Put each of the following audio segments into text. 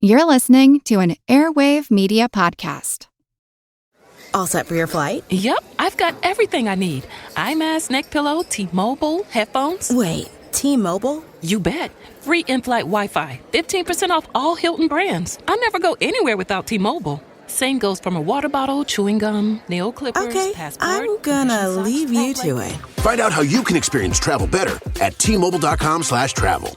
You're listening to an Airwave Media Podcast. All set for your flight? Yep, I've got everything I need. Eye mask, neck pillow, T-Mobile, headphones. Wait, T-Mobile? You bet. Free in-flight Wi-Fi. 15% off all Hilton brands. I never go anywhere without T-Mobile. Same goes for my water bottle, chewing gum, nail clippers, okay, passport. I'm gonna leave you to it. Find out how you can experience travel better at T-Mobile.com/travel.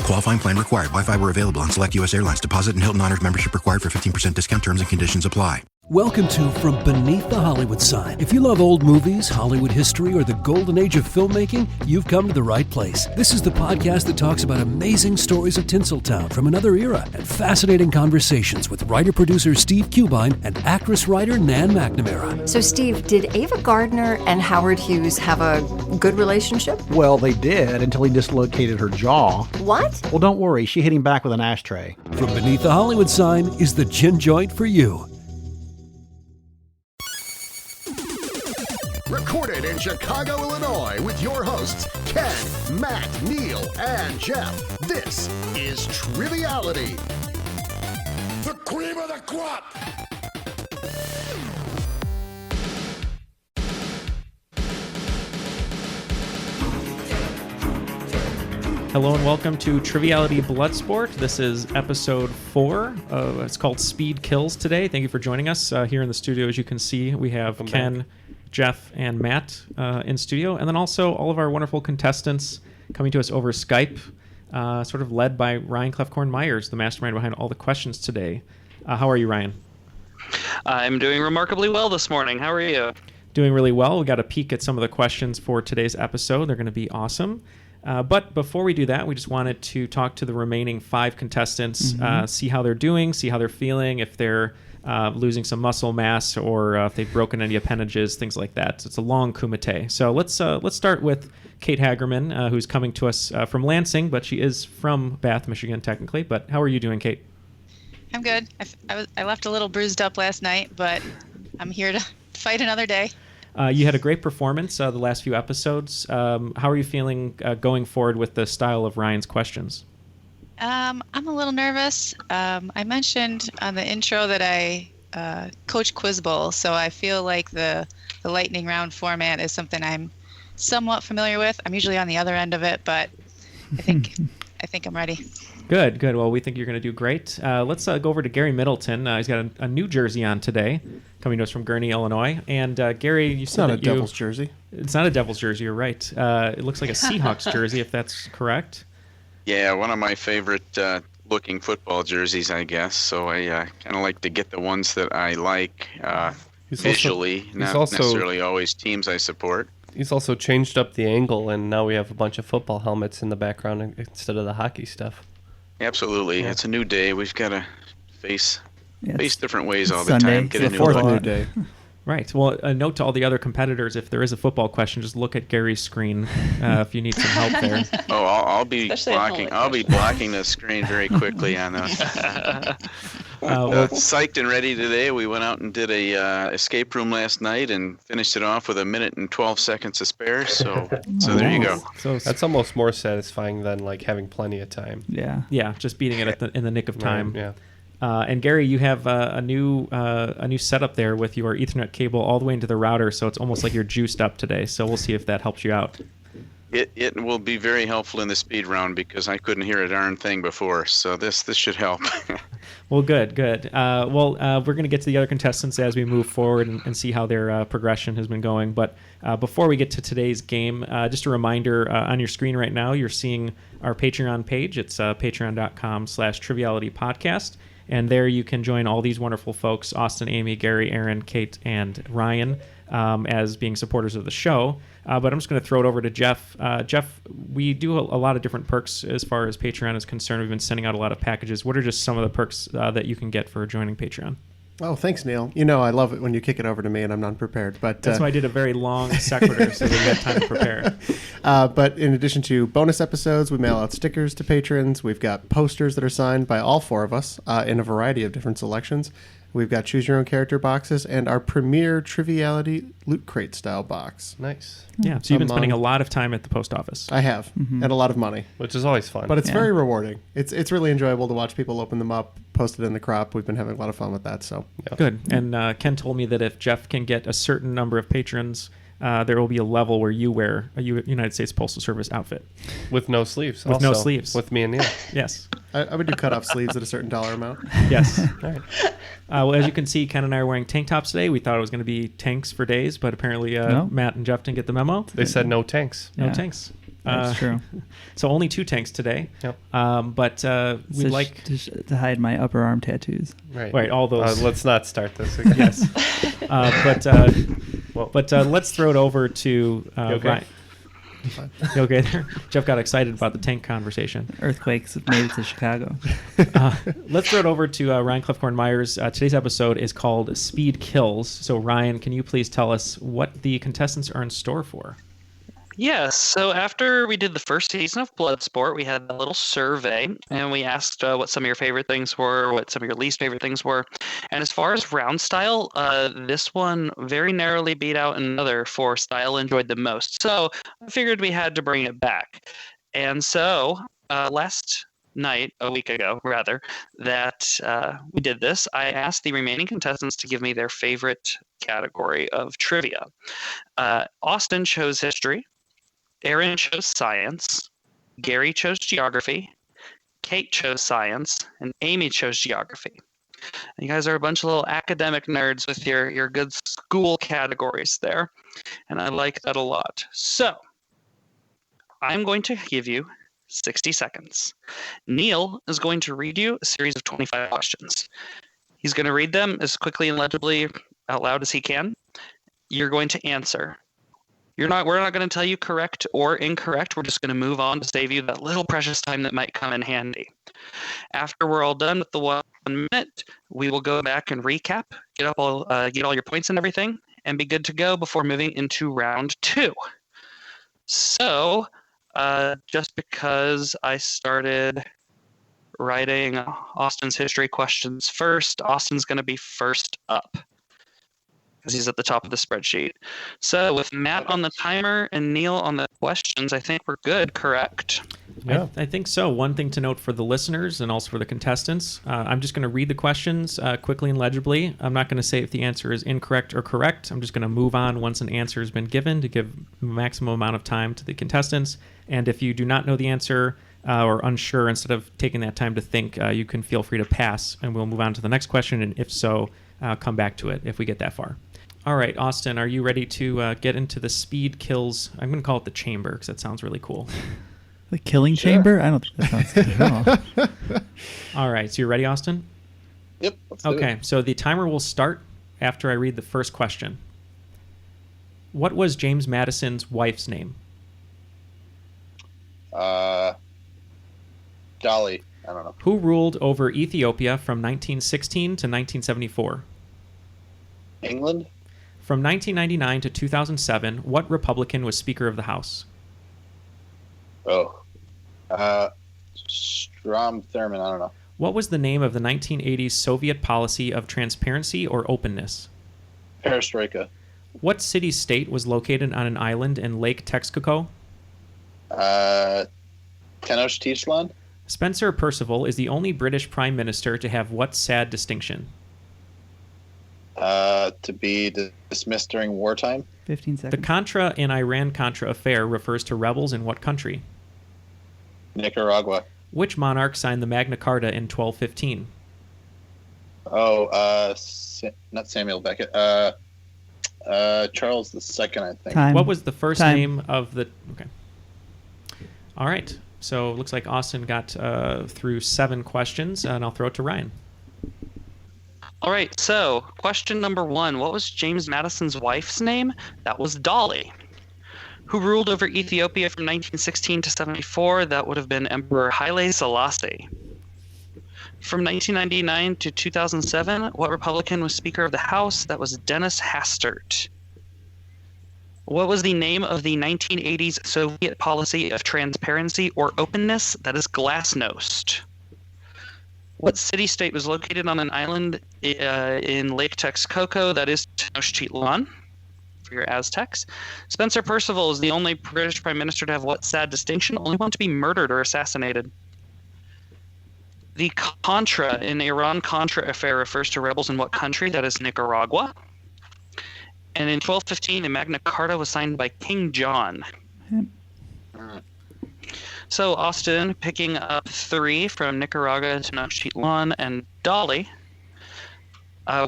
Qualifying plan required. Wi-Fi were available on select U.S. airlines. Deposit and Hilton Honors membership required for 15% discount. Terms and conditions apply. Welcome to From Beneath the Hollywood Sign. If you love old movies, Hollywood history, or the golden age of filmmaking, you've come to the right place. This is the podcast that talks about amazing stories of Tinseltown from another era and fascinating conversations with writer-producer Steve Cubine and actress-writer Nan McNamara. So, Steve, did Ava Gardner and Howard Hughes have a good relationship? Well, they did until he dislocated her jaw. What? Well, don't worry. She hit him back with an ashtray. From Beneath the Hollywood Sign is the gin joint for you. Recorded in Chicago, Illinois, with your hosts, Ken, Matt, Neil, and Jeff. This is Triviality. The cream of the crop! Hello and welcome to Triviality BLOODSPORT. This is episode 4. It's called Speed Kills today. Thank you for joining us here in the studio. As you can see, we have Ken, Jeff, and Matt in studio, and then also all of our wonderful contestants coming to us over Skype, sort of led by Ryan Kloefkorn Meyers, the mastermind behind all the questions today. How are you, Ryan? I'm doing remarkably well this morning. How are you? Doing really well. We got a peek at some of the questions for today's episode. They're going to be awesome. But before we do that, we just wanted to talk to the remaining 5 contestants, see how they're doing, see how they're feeling, if they're losing some muscle mass or if they've broken any appendages, things like that. So it's a long Kumite. So let's start with Kate Hagerman, who's coming to us from Lansing, but she is from Bath, Michigan, technically. But how are you doing, Kate? I'm good. I left a little bruised up last night, but I'm here to fight another day. You had a great performance the last few episodes. How are you feeling going forward with the style of Ryan's questions? I'm a little nervous. I mentioned on the intro that I coach Quiz Bowl, so I feel like the lightning round format is something I'm somewhat familiar with. I'm usually on the other end of it, but I think I'm ready. Good. Well, we think you're going to do great. Let's go over to Gary Middleton. He's got a new jersey on today, coming to us from Gurnee, Illinois. And Gary, you said it's not a Devils jersey. It's not a Devils jersey. You're right. It looks like a Seahawks jersey, if that's correct. Yeah, one of my favorite looking football jerseys, I guess. So I kind of like to get the ones that I like visually, not necessarily always teams I support. He's also changed up the angle, and now we have a bunch of football helmets in the background instead of the hockey stuff. Absolutely. Yeah. It's a new day. We've got to face different ways all Sunday. the time. Get a new look. New day. Right. Well, a note to all the other competitors: if there is a football question, just look at Gary's screen if you need some help there. Oh, I'll be blocking. I'll be blocking the screen very quickly on those. Psyched and ready today. We went out and did a escape room last night and finished it off with 1 minute and 12 seconds to spare. So there you go. So that's almost more satisfying than like having plenty of time. Yeah. Just beating it in the nick of time. Right, yeah. And Gary, you have a new setup there with your Ethernet cable all the way into the router, so it's almost like you're juiced up today. So we'll see if that helps you out. It will be very helpful in the speed round because I couldn't hear a darn thing before, so this should help. Well, good. We're going to get to the other contestants as we move forward and see how their progression has been going. But before we get to today's game, just a reminder, on your screen right now, you're seeing our Patreon page. It's patreon.com/trivialitypodcast. And there you can join all these wonderful folks, Austin, Amy, Gary, Aaron, Kate, and Ryan, as being supporters of the show. But I'm just going to throw it over to Jeff. Jeff, we do a lot of different perks as far as Patreon is concerned. We've been sending out a lot of packages. What are just some of the perks that you can get for joining Patreon? Oh, thanks, Neil. You know, I love it when you kick it over to me and I'm not prepared. But that's why I did a very long sequitur so we had time to prepare. But in addition to bonus episodes, we mail out stickers to patrons. We've got posters that are signed by all 4 of us in a variety of different selections. We've got choose your own character boxes and our premier Triviality loot crate style box. Nice. Yeah, so you've been spending a lot of time at the post office. I have, and a lot of money. Which is always fun. But it's very rewarding. It's really enjoyable to watch people open them up, post it in the crop. We've been having a lot of fun with that. So Good. And Ken told me that if Jeff can get a certain number of patrons, there will be a level where you wear a United States Postal Service outfit. With no sleeves. With no sleeves. With me and Neil. Yes. I would do cut-off sleeves at a certain dollar amount. Yes. All right. Well, as you can see, Ken and I are wearing tank tops today. We thought it was going to be tanks for days, but apparently Matt and Jeff didn't get the memo. They said no tanks. No tanks. That's true. So only 2 tanks today. Yep. But we'd like to hide my upper arm tattoos. Right. All those. Let's not start this again. Yes. But let's throw it over to Ryan. You okay there? Jeff got excited about the tank conversation. Earthquakes have made it to Chicago. Let's throw it over to Ryan Kloefkorn Meyers. Today's episode is called Speed Kills. So Ryan, can you please tell us what the contestants are in store for? Yes. So after we did the first season of Bloodsport, we had a little survey, and we asked what some of your favorite things were, what some of your least favorite things were. And as far as round style, this one very narrowly beat out another for style enjoyed the most. So I figured we had to bring it back. And so last night, a week ago rather, that we did this, I asked the remaining contestants to give me their favorite category of trivia. Austin chose history. Aaron chose science, Gary chose geography, Kate chose science, and Amy chose geography. And you guys are a bunch of little academic nerds with your good school categories there, and I like that a lot. So, I'm going to give you 60 seconds. Neil is going to read you a series of 25 questions. He's going to read them as quickly and legibly out loud as he can. You're going to answer. We're not going to tell you correct or incorrect. We're just going to move on to save you that little precious time that might come in handy. After we're all done with the 1 minute, we will go back and recap, get all your points and everything, and be good to go before moving into round 2. So, just because I started writing Austin's history questions first, Austin's going to be first up, because he's at the top of the spreadsheet. So with Matt on the timer and Neil on the questions, I think we're good, correct? Yeah. I think so. One thing to note for the listeners and also for the contestants, I'm just going to read the questions quickly and legibly. I'm not going to say if the answer is incorrect or correct. I'm just going to move on once an answer has been given to give maximum amount of time to the contestants. And if you do not know the answer or unsure, instead of taking that time to think, you can feel free to pass, and we'll move on to the next question. And if so, come back to it if we get that far. All right, Austin, are you ready to get into the speed kills? I'm going to call it the chamber because that sounds really cool. The killing chamber? I don't think that sounds good at all. All right, so you're ready, Austin? Yep. Let's do Okay, it. so the timer will start after I read the first question. What was James Madison's wife's name? Dolly. I don't know. Who ruled over Ethiopia from 1916 to 1974? England. From 1999 to 2007, what Republican was Speaker of the House? Strom Thurmond. I don't know. What was the name of the 1980s Soviet policy of transparency or openness? Perestroika. What city-state was located on an island in Lake Texcoco? Tenochtitlan. Spencer Perceval is the only British Prime Minister to have what sad distinction? To be dismissed during wartime. 15 seconds. The Contra and Iran-Contra affair refers to rebels in what country? Nicaragua. Which monarch signed the Magna Carta in 1215? Not Samuel Beckett. Charles II, I think. What was the first name of the... Okay. All right. So it looks like Austin got through 7 questions, and I'll throw it to Ryan. All right, so question number 1. What was James Madison's wife's name? That was Dolly. Who ruled over Ethiopia from 1916 to 74? That would have been Emperor Haile Selassie. From 1999 to 2007, what Republican was Speaker of the House? That was Dennis Hastert. What was the name of the 1980s Soviet policy of transparency or openness? That is Glasnost. What city-state was located on an island in Lake Texcoco that is Tenochtitlan for your Aztecs? Spencer Perceval is the only British Prime Minister to have what sad distinction? Only one to be murdered or assassinated. The Contra in Iran-Contra affair refers to rebels in what country? That is Nicaragua. And in 1215, the Magna Carta was signed by King John. So Austin picking up 3 from Nicaragua, Tenochtitlan, and Dolly.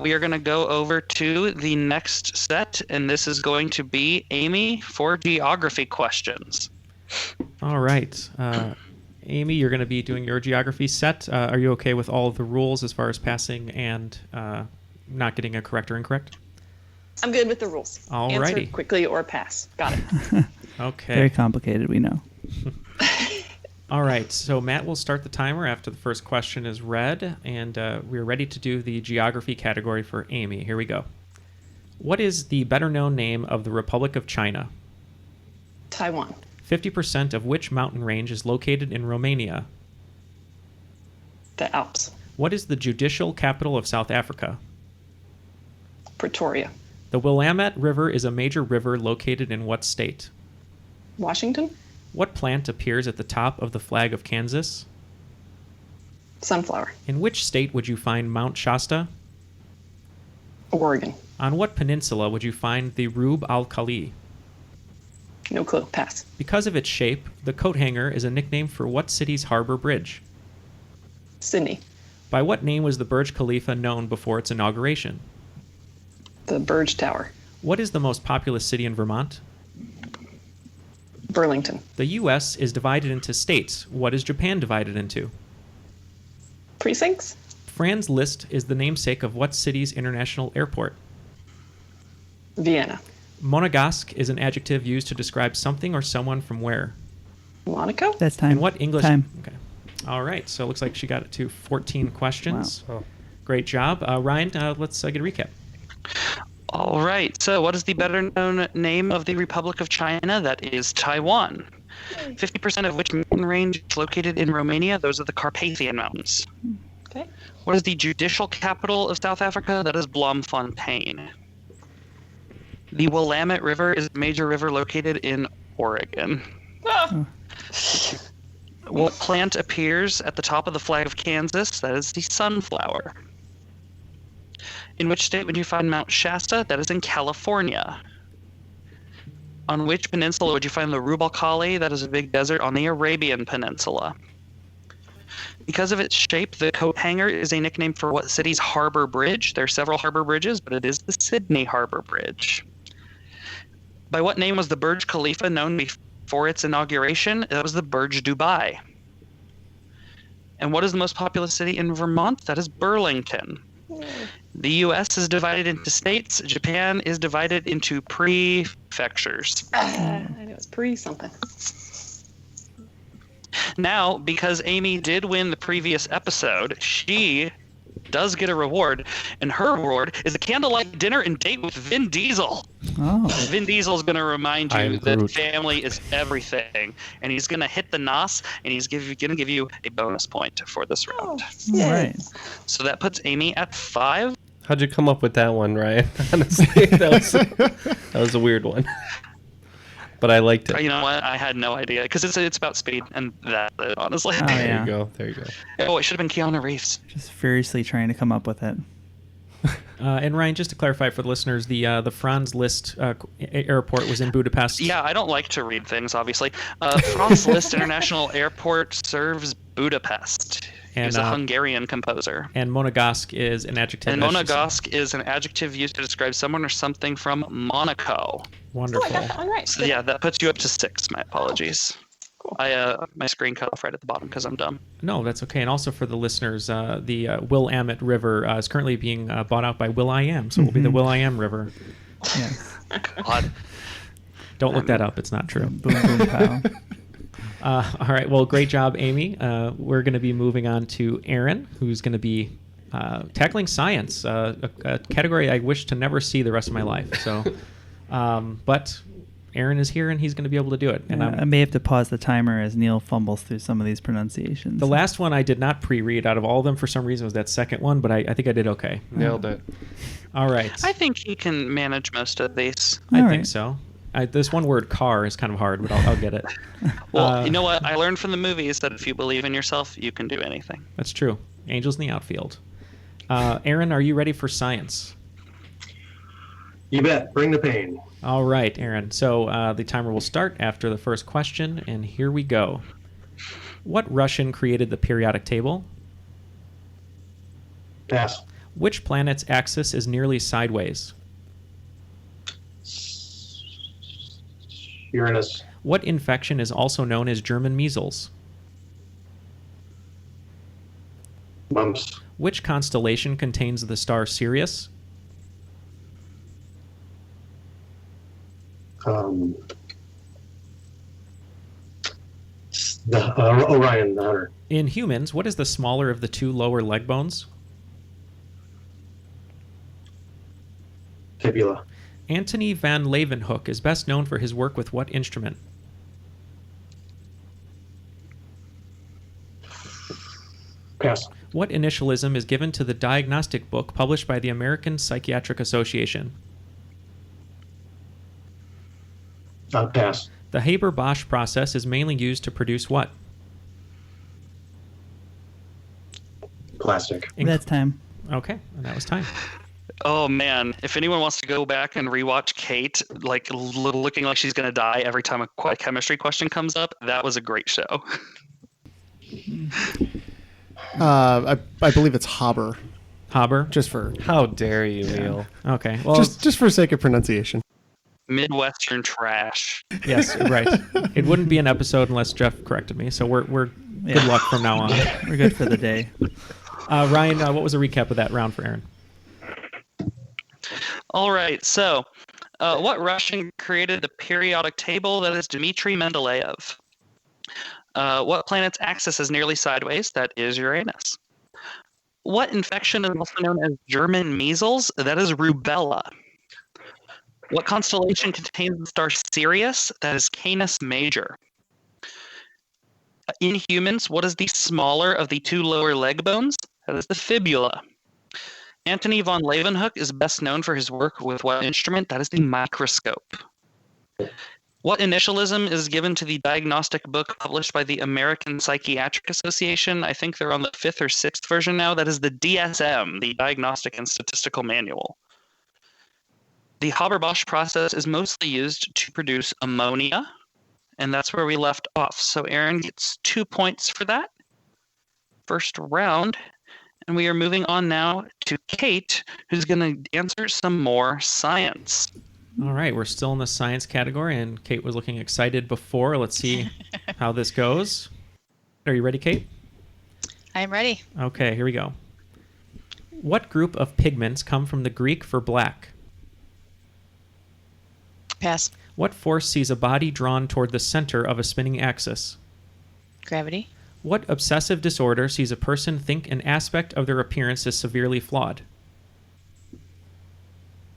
We are going to go over to the next set, and this is going to be Amy for geography questions. All right. Amy, you're going to be doing your geography set. Are you okay with all of the rules as far as passing and not getting a correct or incorrect? I'm good with the rules. All Answer righty. quickly or pass. Got it. Okay. Very complicated, we know. All right, so Matt will start the timer after the first question is read, and we're ready to do the geography category for Amy. Here we go. What is the better-known name of the Republic of China? Taiwan. 50% of which mountain range is located in Romania? The Alps. What is the judicial capital of South Africa? Pretoria. The Willamette River is a major river located in what state? Washington. What plant appears at the top of the flag of Kansas? Sunflower. In which state would you find Mount Shasta? Oregon. On what peninsula would you find the Rub al-Khali? No clue. Pass. Because of its shape, the coat hanger is a nickname for what city's harbor bridge? Sydney. By what name was the Burj Khalifa known before its inauguration? The Burj Tower. What is the most populous city in Vermont? Burlington. The U.S. is divided into states. What is Japan divided into? Precincts. Franz Liszt is the namesake of what city's international airport? Vienna. Monegasque is an adjective used to describe something or someone from where? Monaco. That's time. And what English? Time. Okay. All right. So it looks like she got it to 14 questions. Wow. Great job. Ryan, let's get a recap. All right. So what is the better-known name of the Republic of China? That is Taiwan. 50% of which mountain range is located in Romania? Those are the Carpathian Mountains. Okay. What is the judicial capital of South Africa? That is Bloemfontein. The Willamette River is a major river located in Oregon. Ah. What plant appears at the top of the flag of Kansas? That is the sunflower. In which state would you find Mount Shasta? That is in California. On which peninsula would you find the Rub al-Khali? That is a big desert on the Arabian Peninsula. Because of its shape, the coat hanger is a nickname for what city's harbor bridge? There are several harbor bridges, but it is the Sydney Harbor Bridge. By what name was the Burj Khalifa known before its inauguration? That was the Burj Dubai. And what is the most populous city in Vermont? That is Burlington. The U.S. is divided into states. Japan is divided into prefectures. I knew it was pre-something. Now, because Amy did win the previous episode, she does get a reward, and her reward is a candlelight dinner and date with Vin Diesel. Oh. Vin Diesel is going to remind you that family is everything, and he's going to hit the nos, and he's going to give you a bonus point for this round. All right. So that puts Amy at 5. How'd you come up with that one, Ryan? Honestly, that was a weird one. But I liked it. You know what? I had no idea because it's about speed, and that's it, honestly. Oh, There yeah. you go. There you go. Oh, it should have been Keanu Reeves. Just furiously trying to come up with it. And Ryan, just to clarify for the listeners, the Franz Liszt airport was in Budapest. Yeah, I don't like to read things, obviously. Franz Liszt International Airport serves Budapest. He's a Hungarian composer. And Monegasque is an adjective. And Monegasque is an adjective used to describe someone or something from Monaco. Wonderful. Oh, I got that one right. So yeah, that puts you up to 6. My apologies. Cool. My screen cut off right at the bottom because I'm dumb. No, that's okay. And also for the listeners, the Willamette River is currently being bought out by Will.i.am, so it will be the Will.i.am River. Yes. God. Don't look that up. It's not true. Boom, boom, pow. All right. Well, great job, Amy. We're going to be moving on to Aaron, who's going to be tackling science, a category I wish to never see the rest of my life. So, but Aaron is here and he's going to be able to do it. And I may have to pause the timer as Neil fumbles through some of these pronunciations. The last one I did not pre-read out of all of them for some reason was that second one, but I think I did okay. Nailed it. All right. I think he can manage most of these. I think so. This one word car is kind of hard, but I'll get it. Well, you know what? I learned from the movies that if you believe in yourself, you can do anything. That's true. Angels in the outfield. Aaron, are you ready for science? You bet. Bring the pain. All right, Aaron. So the timer will start after the first question, and here we go. What Russian created the periodic table? Pass. Which planet's axis is nearly sideways? Uranus. What infection is also known as German measles? Mumps. Which constellation contains the star Sirius? Orion, the hunter. In humans, what is the smaller of the two lower leg bones? Fibula. Antony van Leeuwenhoek is best known for his work with what instrument? Pass. What initialism is given to the diagnostic book published by the American Psychiatric Association? Pass. The Haber-Bosch process is mainly used to produce what? Plastic. That's time. Okay, and that was time. Oh man, if anyone wants to go back and rewatch Kate, like looking like she's gonna die every time a chemistry question comes up, that was a great show. I believe it's Haber. Haber? Just for How dare you, Neil? Okay. Well, just for sake of pronunciation. Midwestern trash. Yes, right. It wouldn't be an episode unless Jeff corrected me. So we're good luck from now on. We're good for the day. Ryan, what was a recap of that round for Aaron? All right. So, what Russian created the periodic table? That is Dmitry Mendeleev. What planet's axis is nearly sideways? That is Uranus. What infection is also known as German measles? That is rubella. What constellation contains the star Sirius? That is Canis Major. In humans, what is the smaller of the two lower leg bones? That is the fibula. Antony von Leeuwenhoek is best known for his work with what instrument? That is the microscope. What initialism is given to the diagnostic book published by the American Psychiatric Association? I think they're on the 5th or 6th version now. That is the DSM, the Diagnostic and Statistical Manual. The Haber-Bosch process is mostly used to produce ammonia, and that's where we left off. So Aaron gets 2 points for that. First round. And we are moving on now to Kate, who's going to answer some more science. All right, we're still in the science category, and Kate was looking excited before. Let's see how this goes. Are you ready, Kate? I'm ready. Okay, here we go. What group of pigments come from the Greek for black? Pass. What force sees a body drawn toward the center of a spinning axis? Gravity. What obsessive disorder sees a person think an aspect of their appearance is severely flawed?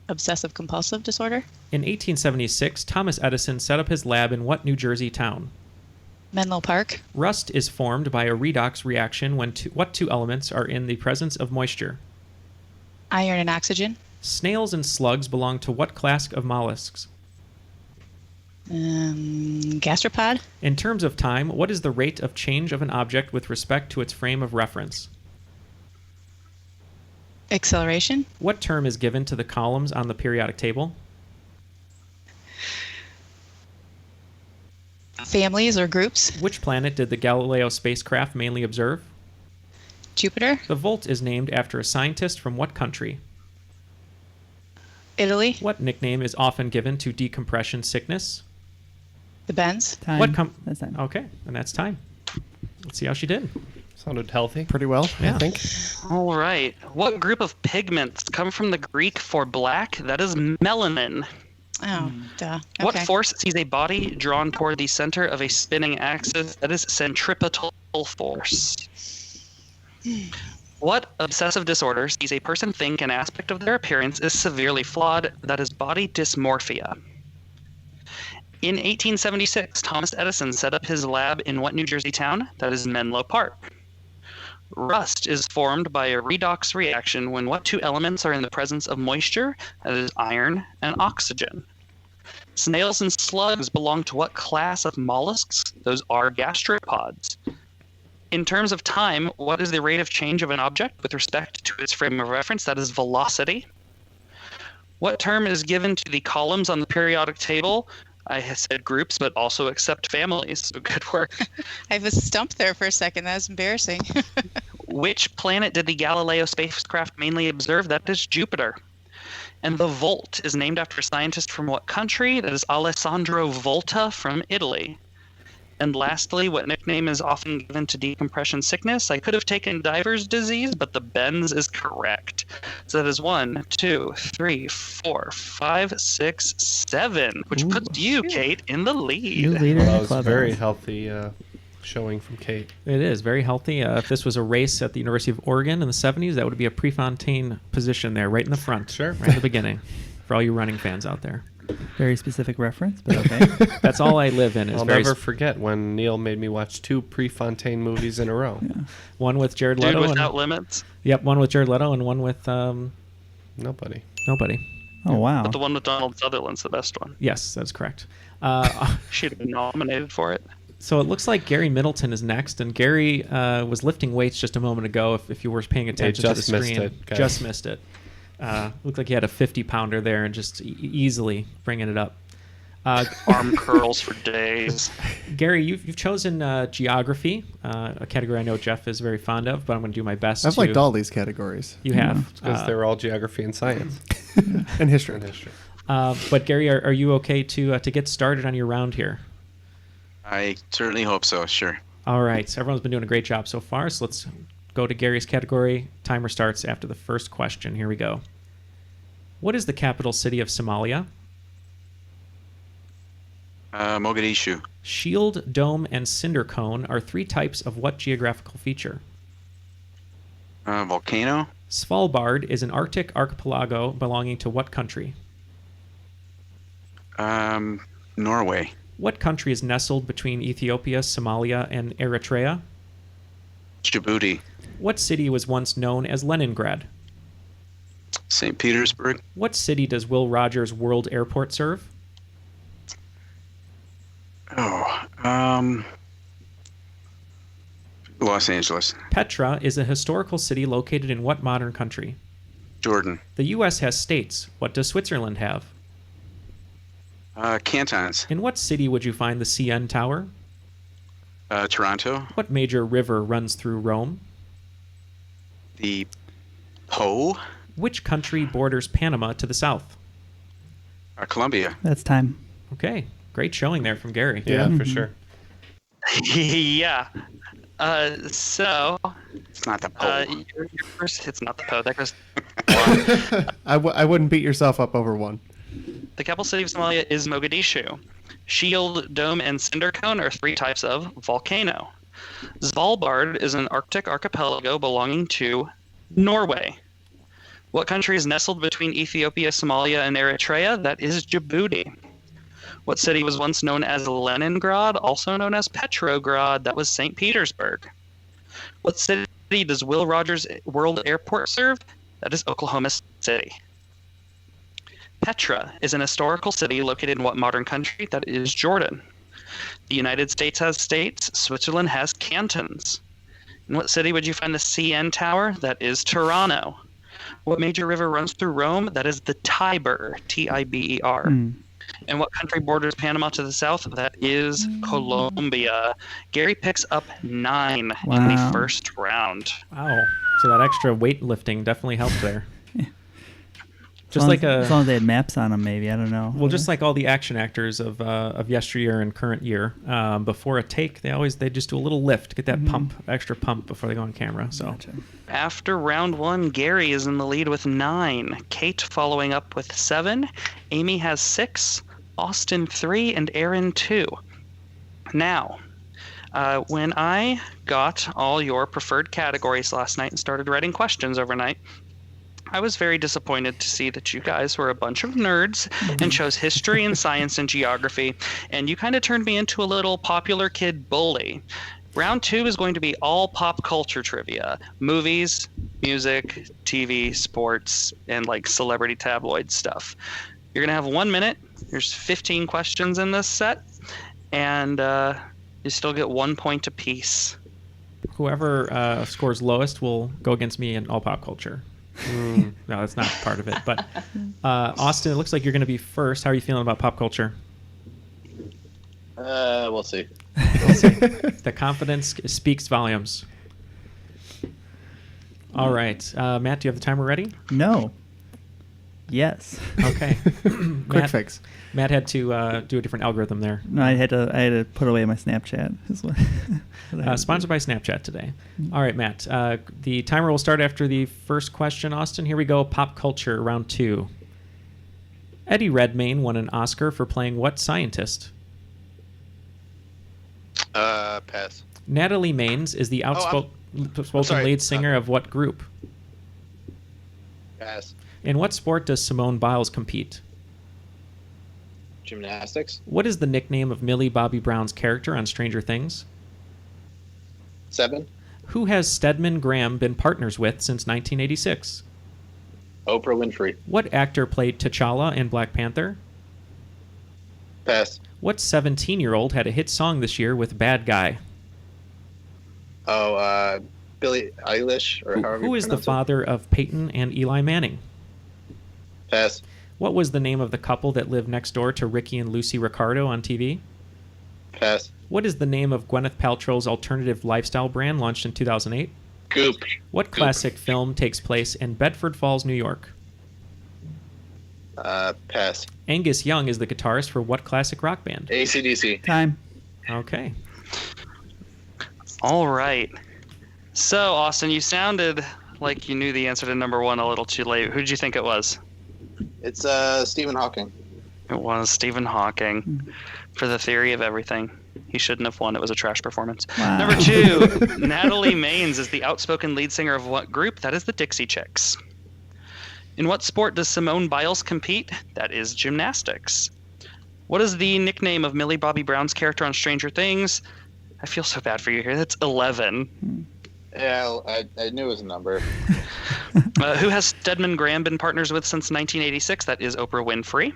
Obsessive compulsive disorder. In 1876, Thomas Edison set up his lab in what New Jersey town? Menlo Park. Rust is formed by a redox reaction when what two elements are in the presence of moisture? Iron and oxygen. Snails and slugs belong to what class of mollusks? Gastropod. In terms of time, what is the rate of change of an object with respect to its frame of reference? Acceleration. What term is given to the columns on the periodic table? Families or groups. Which planet did the Galileo spacecraft mainly observe? Jupiter. The volt is named after a scientist from what country? Italy. What nickname is often given to decompression sickness? The bends. Time. That's time. Okay, and that's time. Let's see how she did. Sounded healthy. Pretty well, Yeah. I think. All right. What group of pigments come from the Greek for black? That is melanin. Oh, duh. Okay. What force sees a body drawn toward the center of a spinning axis? That is centripetal force. What obsessive disorder sees a person think an aspect of their appearance is severely flawed? That is body dysmorphia. In 1876, Thomas Edison set up his lab in what New Jersey town? That is Menlo Park. Rust is formed by a redox reaction when what two elements are in the presence of moisture? That is iron and oxygen. Snails and slugs belong to what class of mollusks? Those are gastropods. In terms of time, what is the rate of change of an object with respect to its frame of reference? That is velocity. What term is given to the columns on the periodic table? I said groups, but also accept families. So good work. I was stumped there for a second. That was embarrassing. Which planet did the Galileo spacecraft mainly observe? That is Jupiter. And the volt is named after a scientist from what country? That is Alessandro Volta from Italy. And lastly, what nickname is often given to decompression sickness? I could have taken diver's disease, but the Benz is correct. So that is 1, 2, 3, 4, 5, 6, 7, which puts you, Kate, in the lead. That was a very healthy showing from Kate. It is very healthy. If this was a race at the University of Oregon in the 70s, that would be a Prefontaine position there, right in the front, right in the beginning, for all you running fans out there. Very specific reference, but okay. That's all I live in. I'll never forget when Neil made me watch 2 Prefontaine movies in a row. Yeah. One with Jared Leto. Dude Without Limits. Yep, one with Jared Leto and one with Nobody. Oh, wow. But the one with Donald Sutherland's the best one. Yes, that's correct. She'd have been nominated for it. So it looks like Gary Middleton is next, and Gary was lifting weights just a moment ago. If you were paying attention to the screen, just missed it. Looked like he had a 50-pounder there and just easily bringing it up. Arm curls for days. Gary, you've chosen geography, a category I know Jeff is very fond of, but I'm going to do my best. I've liked all these categories. You have. Because they're all geography and science. And history. But Gary, are you okay to get started on your round here? I certainly hope so, sure. All right. So everyone's been doing a great job so far, so let's go to Gary's category. Timer starts after the first question. Here we go. What is the capital city of Somalia? Mogadishu. Shield, dome, and cinder cone are 3 types of what geographical feature? Volcano. Svalbard is an Arctic archipelago belonging to what country? Norway. What country is nestled between Ethiopia, Somalia, and Eritrea? Djibouti. What city was once known as Leningrad? St. Petersburg. What city does Will Rogers World Airport serve? Los Angeles. Petra is a historical city located in what modern country? Jordan. The U.S. has states. What does Switzerland have? Cantons. In what city would you find the CN Tower? Toronto. What major river runs through Rome? The Po. Which country borders Panama to the south? Colombia. That's time. Okay. Great showing there from Gary. Yeah, for sure. Yeah. So... It's not the Po. It's not the Po. That goes... I wouldn't beat yourself up over one. The capital city of Somalia is Mogadishu. Shield, dome, and cinder cone are 3 types of volcano. Svalbard is an Arctic archipelago belonging to Norway. What country is nestled between Ethiopia, Somalia, and Eritrea? That is Djibouti. What city was once known as Leningrad, also known as Petrograd? That was St. Petersburg. What city does Will Rogers World Airport serve? That is Oklahoma City. Petra is an historical city located in what modern country? That is Jordan. The United States has states. Switzerland has cantons. In what city would you find the CN Tower? That is Toronto. What major river runs through Rome? That is the Tiber, Tiber. And what country borders Panama to the south? That is Colombia. Gary picks up 9 in the first round. Wow. So that extra weightlifting definitely helped there. Just as long as they had maps on them, maybe. I don't know. Well, just like all the action actors of yesteryear and current year, before a take, they just do a little lift, get that extra pump before they go on camera. So after round 1, Gary is in the lead with 9. Kate following up with 7. Amy has 6. Austin 3, and Aaron 2. Now, when I got all your preferred categories last night and started writing questions overnight, I was very disappointed to see that you guys were a bunch of nerds and chose history and science and geography, and you kind of turned me into a little popular kid bully. Round 2 is going to be all pop culture trivia. Movies, music, TV, sports, and like celebrity tabloid stuff. You're going to have 1 minute. There's 15 questions in this set, and you still get 1 point apiece. Whoever scores lowest will go against me in all pop culture. No, that's not part of it. But Austin, it looks like you're going to be first. How are you feeling about pop culture? We'll see. The confidence speaks volumes. All right. Matt, do you have the timer ready? No. Yes. Okay. Quick fix. Matt had to do a different algorithm there. No, I had to put away my Snapchat. Sponsored by Snapchat today. All right, Matt. The timer will start after the first question, Austin. Here we go. Pop culture, round 2. Eddie Redmayne won an Oscar for playing what scientist? Pass. Natalie Maines is the outspoken lead singer of what group? Pass. In what sport does Simone Biles compete? Gymnastics. What is the nickname of Millie Bobby Brown's character on Stranger Things? 7. Who has Stedman Graham been partners with since 1986? Oprah Winfrey. What actor played T'Challa in Black Panther? Pass. What 17-year-old had a hit song this year with Bad Guy? Billie Eilish, or however Who is the father of Peyton and Eli Manning? Pass. What was the name of the couple that lived next door to Ricky and Lucy Ricardo on TV? Pass. What is the name of Gwyneth Paltrow's alternative lifestyle brand launched in 2008? Goop. What classic film takes place in Bedford Falls, New York? Pass. Angus Young is the guitarist for what classic rock band? AC/DC. Time. Okay. All right. So, Austin, you sounded like you knew the answer to number 1 a little too late. Who did you think it was? It's Stephen Hawking. It was Stephen Hawking for The Theory of Everything. He shouldn't have won. It was a trash performance. Wow. Number 2, Natalie Maines is the outspoken lead singer of what group? That is the Dixie Chicks. In what sport does Simone Biles compete? That is gymnastics. What is the nickname of Millie Bobby Brown's character on Stranger Things? I feel so bad for you here. That's 11. Yeah, I knew it was a number. Who has Stedman Graham been partners with since 1986? That is Oprah Winfrey.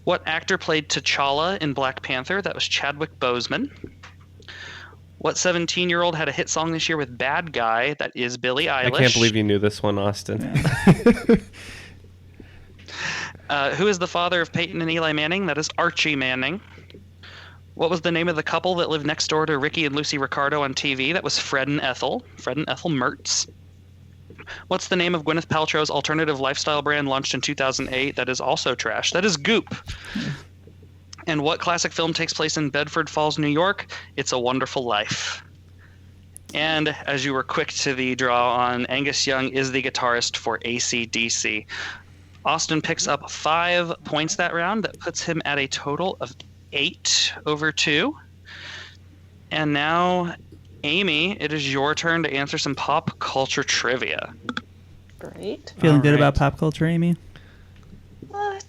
What actor played T'Challa in Black Panther? That was Chadwick Boseman. What 17-year-old had a hit song this year with Bad Guy? That is Billie Eilish. I can't believe you knew this one, Austin. Who is the father of Peyton and Eli Manning? That is Archie Manning. What was the name of the couple that lived next door to Ricky and Lucy Ricardo on TV? That was Fred and Ethel. Fred and Ethel Mertz. What's the name of Gwyneth Paltrow's alternative lifestyle brand launched in 2008? That is also trash. That is Goop. And what classic film takes place in Bedford Falls, New York? It's a Wonderful Life. And as you were quick to the draw on, Angus Young is the guitarist for AC/DC. Austin picks up 5 points that round. That puts him at a total of 8 over 2. And now, Amy, it is your turn to answer some pop culture trivia. Great. Feeling good about pop culture, Amy?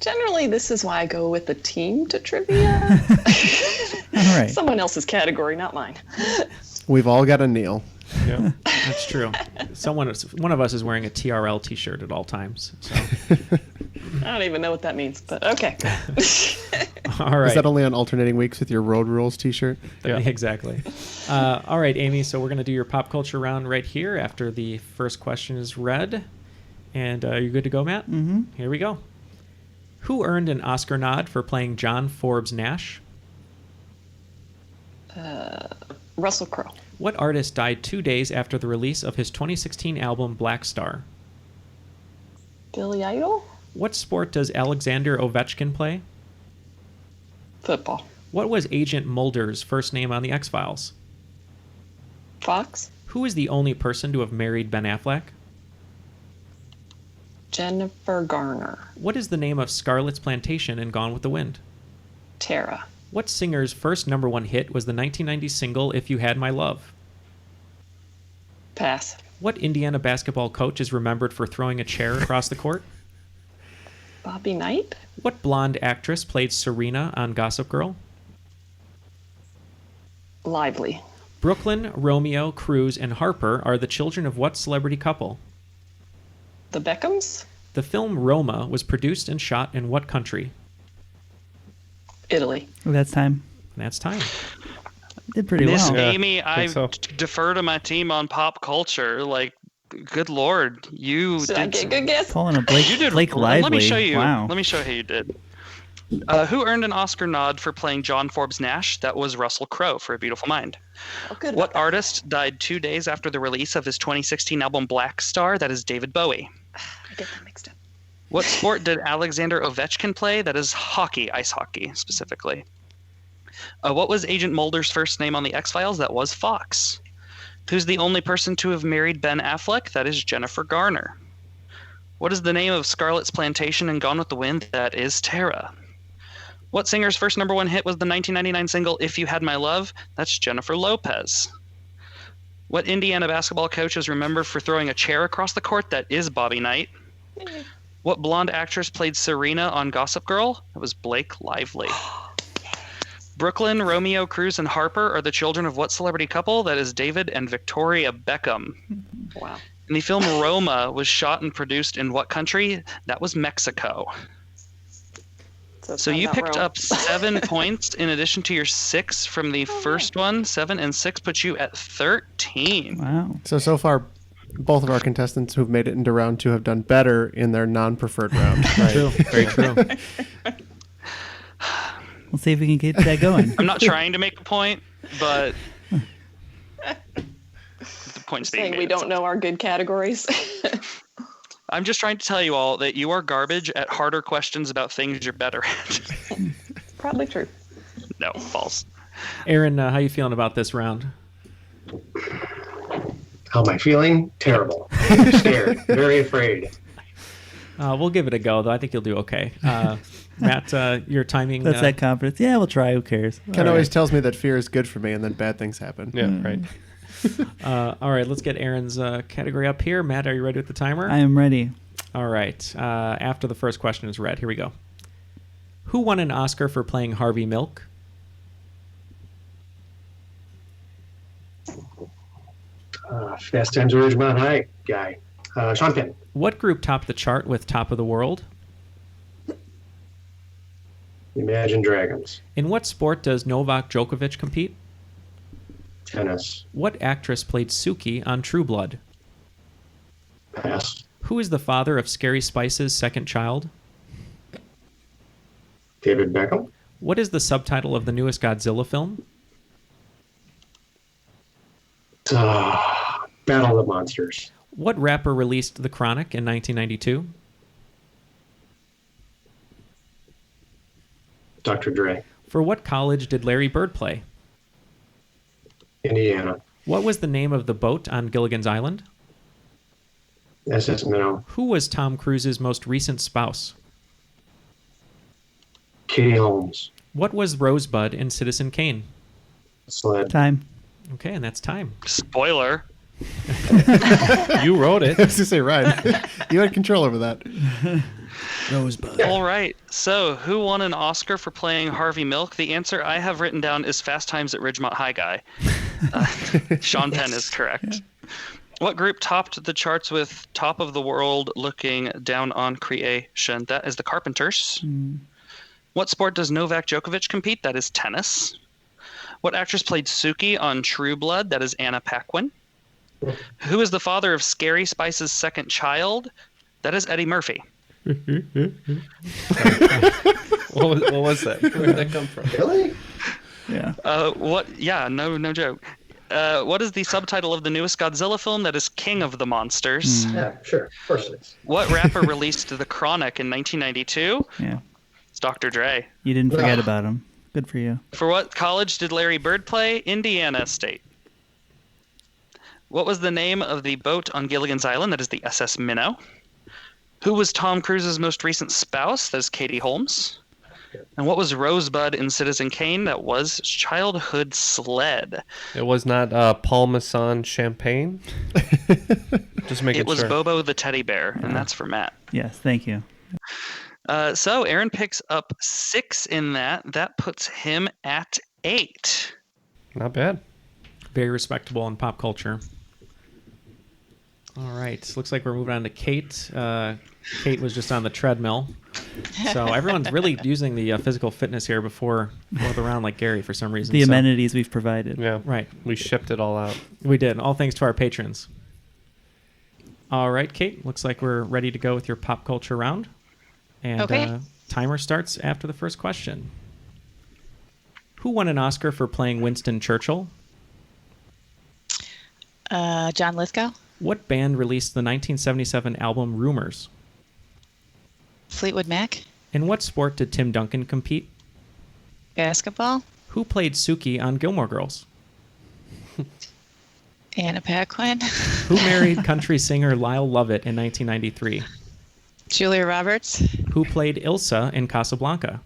Generally, this is why I go with the team to trivia. All right. Someone else's category, not mine. We've all got a Neil. Yeah, that's true. One of us is wearing a TRL T-shirt at all times. So. I don't even know what that means, but okay. All right. Is that only on alternating weeks with your Road Rules T-shirt? Yeah, exactly. All right, Amy. So we're going to do your pop culture round right here after the first question is read. And you're good to go, Matt? Mm-hmm. Here we go. Who earned an Oscar nod for playing John Forbes Nash? Russell Crowe. What artist died 2 days after the release of his 2016 album Black Star? Billy Idol? What sport does Alexander Ovechkin play? Football. What was Agent Mulder's first name on The X-Files? Fox. Who is the only person to have married Ben Affleck? Jennifer Garner. What is the name of Scarlett's plantation in Gone with the Wind? Tara. What singer's first #1 hit was the 1990 single If You Had My Love? Pass. What Indiana basketball coach is remembered for throwing a chair across the court? Bobby Knight? What blonde actress played Serena on Gossip Girl? Lively. Brooklyn, Romeo, Cruz, and Harper are the children of what celebrity couple? The Beckhams? The film Roma was produced and shot in what country? Italy. Oh, that's time. That's time. Did pretty Miss well. Amy, I defer to my team on pop culture. Like, good lord, you Did I get a good guess? Pulling a Blake, You did. Blake Lively. Let me show you. Wow. Let me show you how you did. Who earned an Oscar nod for playing John Forbes Nash? That was Russell Crowe for A Beautiful Mind. Oh, good. What artist died 2 days after the release of his 2016 album Black Star? That is David Bowie. I get that mixed up. What sport did Alexander Ovechkin play? That is hockey, ice hockey specifically. What was Agent Mulder's first name on the X-Files? That was Fox. Who's the only person to have married Ben Affleck? That is Jennifer Garner. What is the name of Scarlett's plantation in Gone with the Wind? That is Tara. What singer's first #1 hit was the 1999 single If You Had My Love? That's Jennifer Lopez. What Indiana basketball coach is remembered for throwing a chair across the court? That is Bobby Knight. What blonde actress played Serena on Gossip Girl? It was Blake Lively. Brooklyn, Romeo, Cruz, and Harper are the children of what celebrity couple? That is David and Victoria Beckham. Wow. And the film Roma was shot and produced in what country? That was Mexico. So you picked up 7 points in addition to your 6 from the first one. 7 and 6 put you at 13. Wow. So far, both of our contestants who've made it into round 2 have done better in their non-preferred round. Right? True. Very true. We'll see if we can get that going. I'm not trying to make a point, but the point's being Saying made. we don't know our good categories. I'm just trying to tell you all that you are garbage at harder questions about things you're better at. Probably true. No, false. Aaron, how you feeling about this round? How am I feeling? Terrible. Scared. Very afraid. We'll give it a go, though. I think you'll do okay. Matt, your timing... That's that confidence. Yeah, we'll try. Who cares? Ken always tells me that fear is good for me, and then bad things happen. Yeah, right. All right, let's get Aaron's category up here. Matt, are you ready with the timer? I am ready. All right. After the first question is read, here we go. Who won an Oscar for playing Harvey Milk? Fast Times at Ridgemont High guy. Sean Penn. What group topped the chart with Top of the World? Imagine Dragons. In what sport does Novak Djokovic compete? Tennis. What actress played Suki on True Blood? Pass. Who is the father of Scary Spice's second child? David Beckham. What is the subtitle of the newest Godzilla film? Battle of the Monsters. What rapper released The Chronic in 1992? Dr. Dre. For what college did Larry Bird play? Indiana. What was the name of the boat on Gilligan's Island? SS Minnow. Who was Tom Cruise's most recent spouse? Katie Holmes. What was Rosebud in Citizen Kane? Sled. Time. Okay, and that's time. Spoiler. You wrote it. I was to say, Ryan, you had control over that. Rosebud. All right. So, who won an Oscar for playing Harvey Milk? The answer I have written down is Fast Times at Ridgemont High guy. Sean Penn is correct. What group topped the charts with Top of the World looking down on creation? That is the Carpenters. What sport does Novak Djokovic compete? That is tennis. What actress played Suki on True Blood? That is Anna Paquin. Who is the father of Scary Spice's second child? That is Eddie Murphy. What was that? Where did that come from? Really? Yeah. No joke. What is the subtitle of the newest Godzilla film? That is King of the Monsters. Yeah, sure. Of course it is. What rapper released The Chronic in 1992? Yeah. It's Dr. Dre. You didn't forget about him. Good for you. For what college did Larry Bird play? Indiana State. What was the name of the boat on Gilligan's Island? That is the SS Minnow. Who was Tom Cruise's most recent spouse? That is Katie Holmes. And what was Rosebud in Citizen Kane? That was Childhood Sled. It was not Paul Masson Champagne? Just making It was sure. Bobo the Teddy Bear, and that's for Matt. Yes, thank you. So Aaron picks up 6 in that. That puts him at 8. Not bad. Very respectable in pop culture. All right. Looks like we're moving on to Kate. Kate was just on the treadmill. So everyone's really using the physical fitness here before the round, like Gary, for some reason. The amenities we've provided. Yeah. Right. We shipped it all out. We did. All thanks to our patrons. All right, Kate. Looks like we're ready to go with your pop culture round. And Okay. Timer starts after the first question. Who won an Oscar for playing Winston Churchill? John Lithgow. What band released the 1977 album Rumors? Fleetwood Mac. In what sport did Tim Duncan compete? Basketball. Who played Suki on Gilmore Girls? Anna Paquin. Who married country singer Lyle Lovett in 1993? Julia Roberts. Who played Ilsa in Casablanca?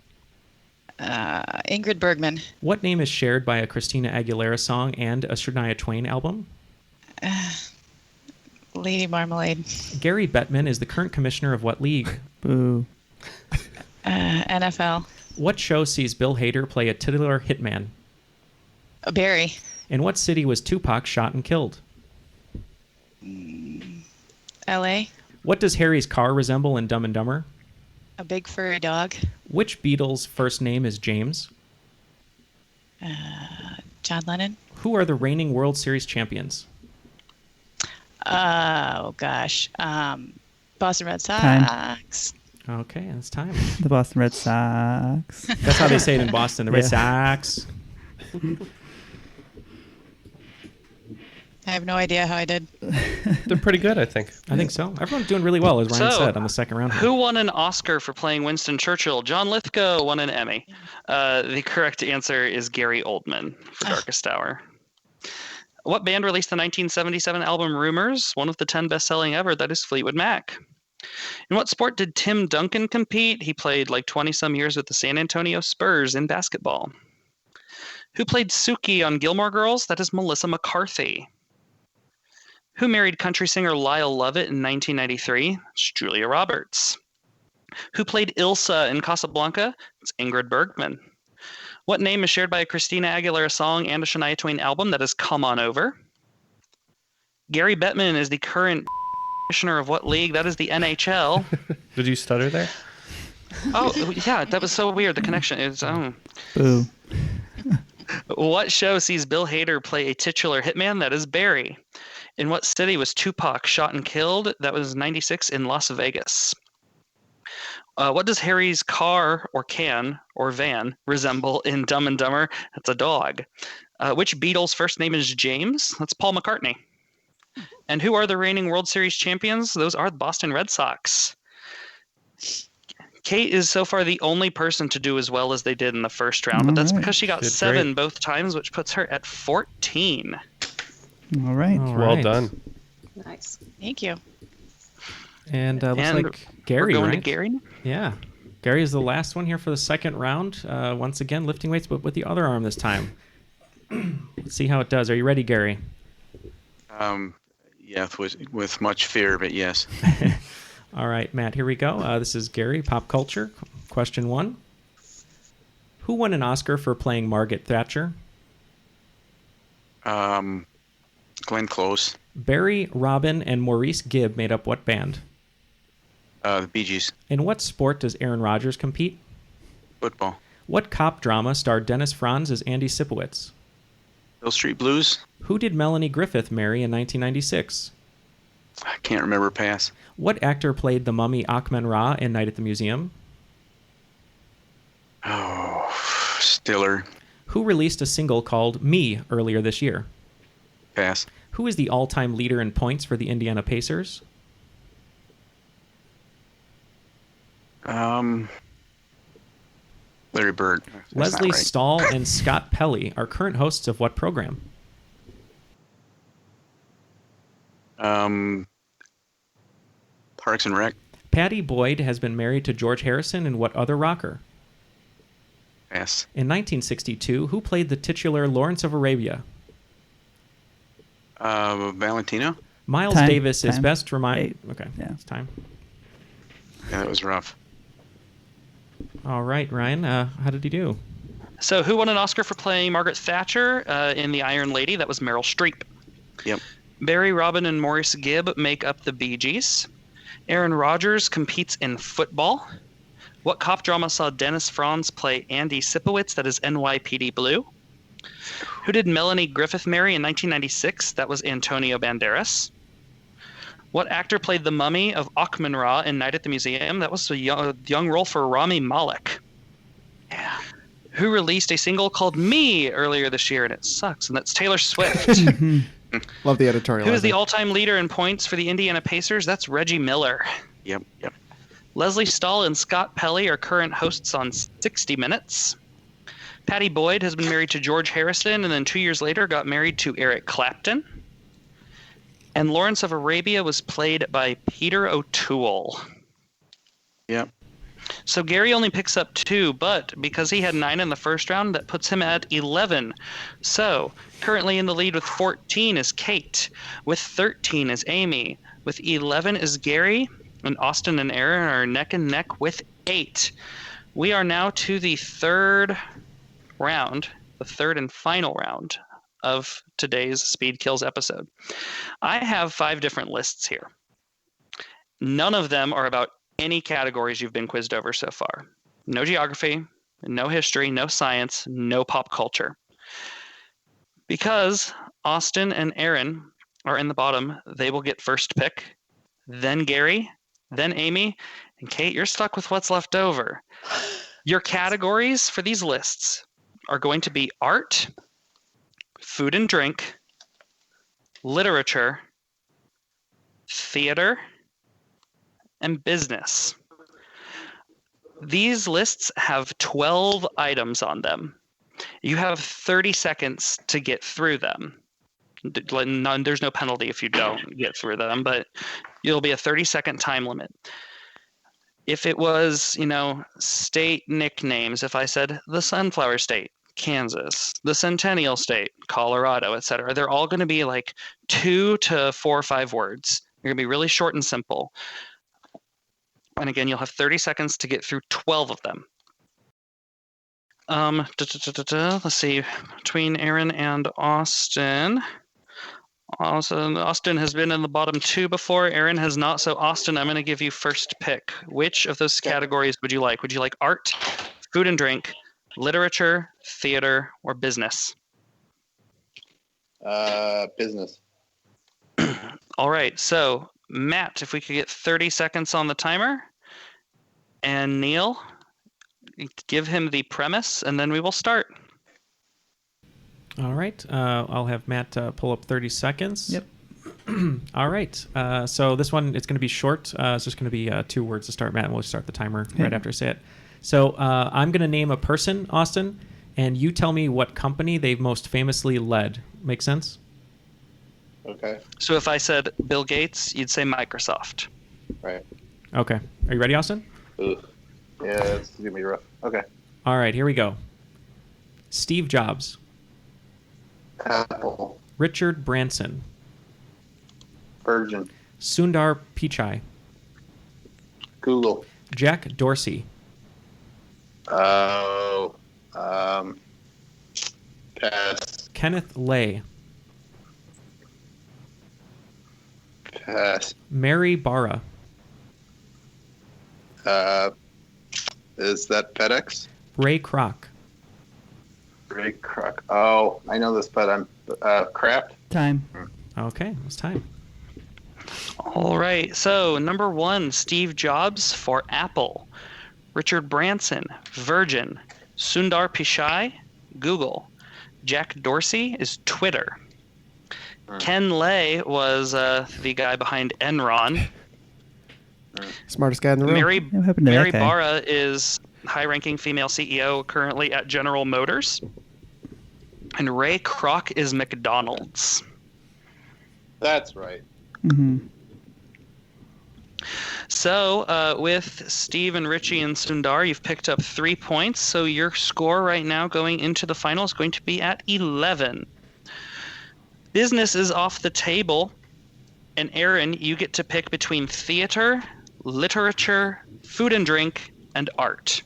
Ingrid Bergman. What name is shared by a Christina Aguilera song and a Shania Twain album? Lady Marmalade. Gary Bettman is the current commissioner of what league? Boo. NFL. What show sees Bill Hader play a titular hitman? Barry. In what city was Tupac shot and killed? L.A. What does Harry's car resemble in Dumb and Dumber? A big furry dog. Which Beatles' first name is James? John Lennon. Who are the reigning World Series champions? Oh gosh. Boston Red Sox. Time. Okay, that's time. The Boston Red Sox. That's how they say it in Boston. The Red Sox. I have no idea how I did. They're pretty good, I think. I think so. Everyone's doing really well, as Ryan So, said, on the second round. Who won an Oscar for playing Winston Churchill? John Lithgow won an Emmy. The correct answer is Gary Oldman for Darkest Hour. What band released the 1977 album Rumors? One of the 10 best-selling ever. That is Fleetwood Mac. In what sport did Tim Duncan compete? He played like 20-some years with the San Antonio Spurs in basketball. Who played Suki on Gilmore Girls? That is Melissa McCarthy. Who married country singer Lyle Lovett in 1993? It's Julia Roberts. Who played Ilsa in Casablanca? It's Ingrid Bergman. What name is shared by a Christina Aguilera song and a Shania Twain album? That is Come On Over. Gary Bettman is the current commissioner of what league? That is the NHL. Did you stutter there? Oh, yeah, that was so weird. The connection is... Boo. What show sees Bill Hader play a titular hitman? That is Barry. In what city was Tupac shot and killed? That was 96 in Las Vegas. What does Harry's car or van resemble in Dumb and Dumber? That's a dog. Which Beatles' first name is James? That's Paul McCartney. And who are the reigning World Series champions? Those are the Boston Red Sox. Kate is so far the only person to do as well as they did in the first round, but that's because she got 7 both times, which puts her at 14. All right. Well done. Nice. Thank you. And looks And like Gary, we're going right? to Gary? Yeah. Gary is the last one here for the second round. Once again, lifting weights, but with the other arm this time. Let's see how it does. Are you ready, Gary? Yeah, with much fear, but yes. All right, Matt, here we go. This is Gary, Pop Culture. Question 1. Who won an Oscar for playing Margaret Thatcher? Glenn Close. Barry, Robin, and Maurice Gibb made up what band? The Bee Gees. In what sport does Aaron Rodgers compete? Football. What cop drama starred Dennis Franz as Andy Sipowicz? Hill Street Blues. Who did Melanie Griffith marry in 1996? I can't remember. Pass. What actor played the mummy Akhman Ra in Night at the Museum? Oh, Stiller. Who released a single called Me earlier this year? Pass. Who is the all-time leader in points for the Indiana Pacers? Larry Bird. That's Leslie not right. Stahl and Scott Pelley are current hosts of what program? Parks and Rec. Patty Boyd has been married to George Harrison and what other rocker? Yes. In 1962, who played the titular Lawrence of Arabia? Valentino? Miles Time. Davis is Time. best reminded. 8. Okay, Yeah. it's time. Yeah, that was rough. All right, Ryan, how did he do? So who won an Oscar for playing Margaret Thatcher in The Iron Lady? That was Meryl Streep. Yep. Barry Robin and Maurice Gibb make up the Bee Gees. Aaron Rodgers competes in football. What cop drama saw Dennis Franz play Andy Sipowicz? That is NYPD Blue. Who did Melanie Griffith marry in 1996? That was Antonio Banderas. What actor played the mummy of Akhman-Ra in Night at the Museum? That was a young role for Rami Malek. Yeah. Who released a single called Me earlier this year, and it sucks, and that's Taylor Swift. Love the editorial. Who is the all-time leader in points for the Indiana Pacers? That's Reggie Miller. Yep. Leslie Stahl and Scott Pelley are current hosts on 60 Minutes. Patty Boyd has been married to George Harrison, and then 2 years later got married to Eric Clapton. And Lawrence of Arabia was played by Peter O'Toole. Yep. So Gary only picks up 2, but because he had 9 in the first round, that puts him at 11. So currently in the lead with 14 is Kate. With 13 is Amy. With 11 is Gary. And Austin and Aaron are neck and neck with 8. We are now to the third round, the third and final round of today's Speed Kills episode. I have 5 different lists here. None of them are about any categories you've been quizzed over so far. No geography, no history, no science, no pop culture. Because Austin and Aaron are in the bottom, they will get first pick, then Gary, then Amy, and Kate, you're stuck with what's left over. Your categories for these lists are going to be art, food and drink, literature, theater, and business. These lists have 12 items on them. You have 30 seconds to get through them. There's no penalty if you don't get through them, but it'll be a 30-second time limit. If it was, state nicknames, if I said the Sunflower State, Kansas, the Centennial State, Colorado, etc., they're all going to be like 2 to 4 or 5 words. They're going to be really short and simple. And again, you'll have 30 seconds to get through 12 of them. Let's see. Between Aaron and Austin. Austin has been in the bottom 2 before. Aaron has not. So Austin, I'm going to give you first pick. Which of those categories would you like? Would you like art, food and drink, literature, theater, or business? Business. All right. So Matt, if we could get 30 seconds on the timer. And Neil, give him the premise, and then we will start. All right. I'll have Matt pull up 30 seconds. Yep. All right. So this one, it's going to be short. It's just going to be 2 words to start, Matt, and we'll start the timer right after I say it. So I'm going to name a person, Austin, and you tell me what company they've most famously led. Make sense? Okay. So if I said Bill Gates, you'd say Microsoft. Right. Okay. Are you ready, Austin? Ugh. Yeah, it's going to be rough. Okay. All right, here we go. Steve Jobs. Apple. Richard Branson. Virgin. Sundar Pichai. Google. Jack Dorsey. Oh. Pass. Kenneth Lay. Pass. Mary Barra. Is that FedEx? Ray Kroc. Ray Kroc. Oh, I know this, but I'm Kraft. Time. Okay, it's time. All right. So number 1, Steve Jobs for Apple. Richard Branson, Virgin. Sundar Pichai, Google. Jack Dorsey is Twitter. Ken Lay was the guy behind Enron. Smartest guy in the room. Mary Barra is high-ranking female CEO currently at General Motors. And Ray Kroc is McDonald's. That's right. Mm-hmm. So with Steve and Richie and Sundar, you've picked up 3 points. So your score right now going into the final is going to be at 11. Business is off the table. And Aaron, you get to pick between theater, literature, food and drink, and art.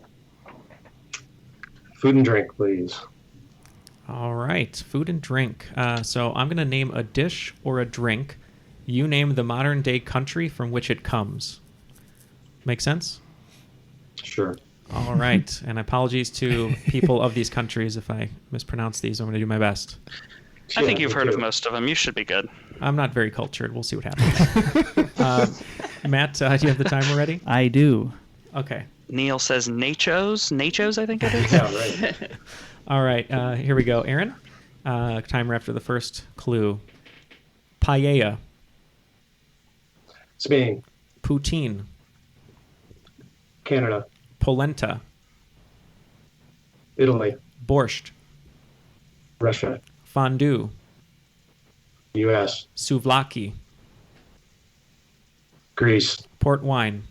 Food and drink, please. All right, food and drink. So I'm going to name a dish or a drink. You name the modern day country from which it comes. Make sense? Sure. All right. And apologies to people of these countries if I mispronounce these. I'm going to do my best. I think you've heard of most of them. You should be good. I'm not very cultured. We'll see what happens. Matt, do you have the timer ready? I do. Okay. Neil says nachos. Nachos, I think it is. Yeah, right. All right. Here we go. Aaron, timer after the first clue. Paella. Spain. Poutine. Canada. Polenta. Italy. Borscht. Russia. Fondue. U.S. Souvlaki. Greece. Port wine.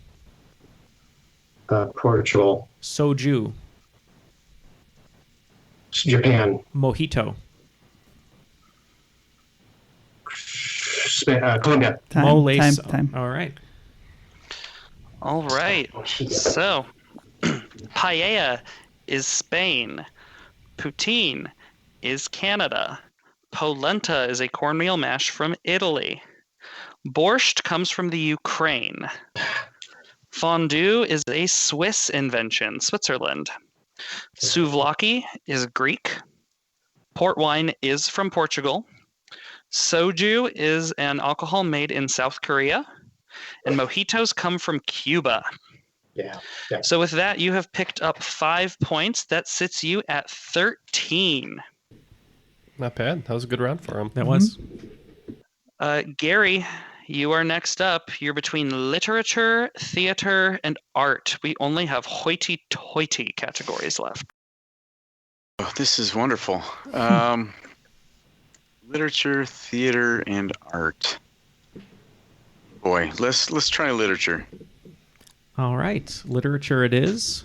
Portugal. Soju. Japan. Mojito. Colombia. Time. All right. All right. So, paella is Spain. Poutine is Canada. Polenta is a cornmeal mash from Italy. Borscht comes from the Ukraine. Fondue is a Swiss invention, Switzerland. Souvlaki is Greek. Port wine is from Portugal. Soju is an alcohol made in South Korea. And mojitos come from Cuba. Yeah. So with that, you have picked up 5 points. That sits you at 13. Not bad. That was a good round for him. That was. Gary, you are next up. You're between literature, theater, and art. We only have hoity-toity categories left. Oh, this is wonderful. Literature, theater, and art. Boy, let's try literature. All right. Literature it is.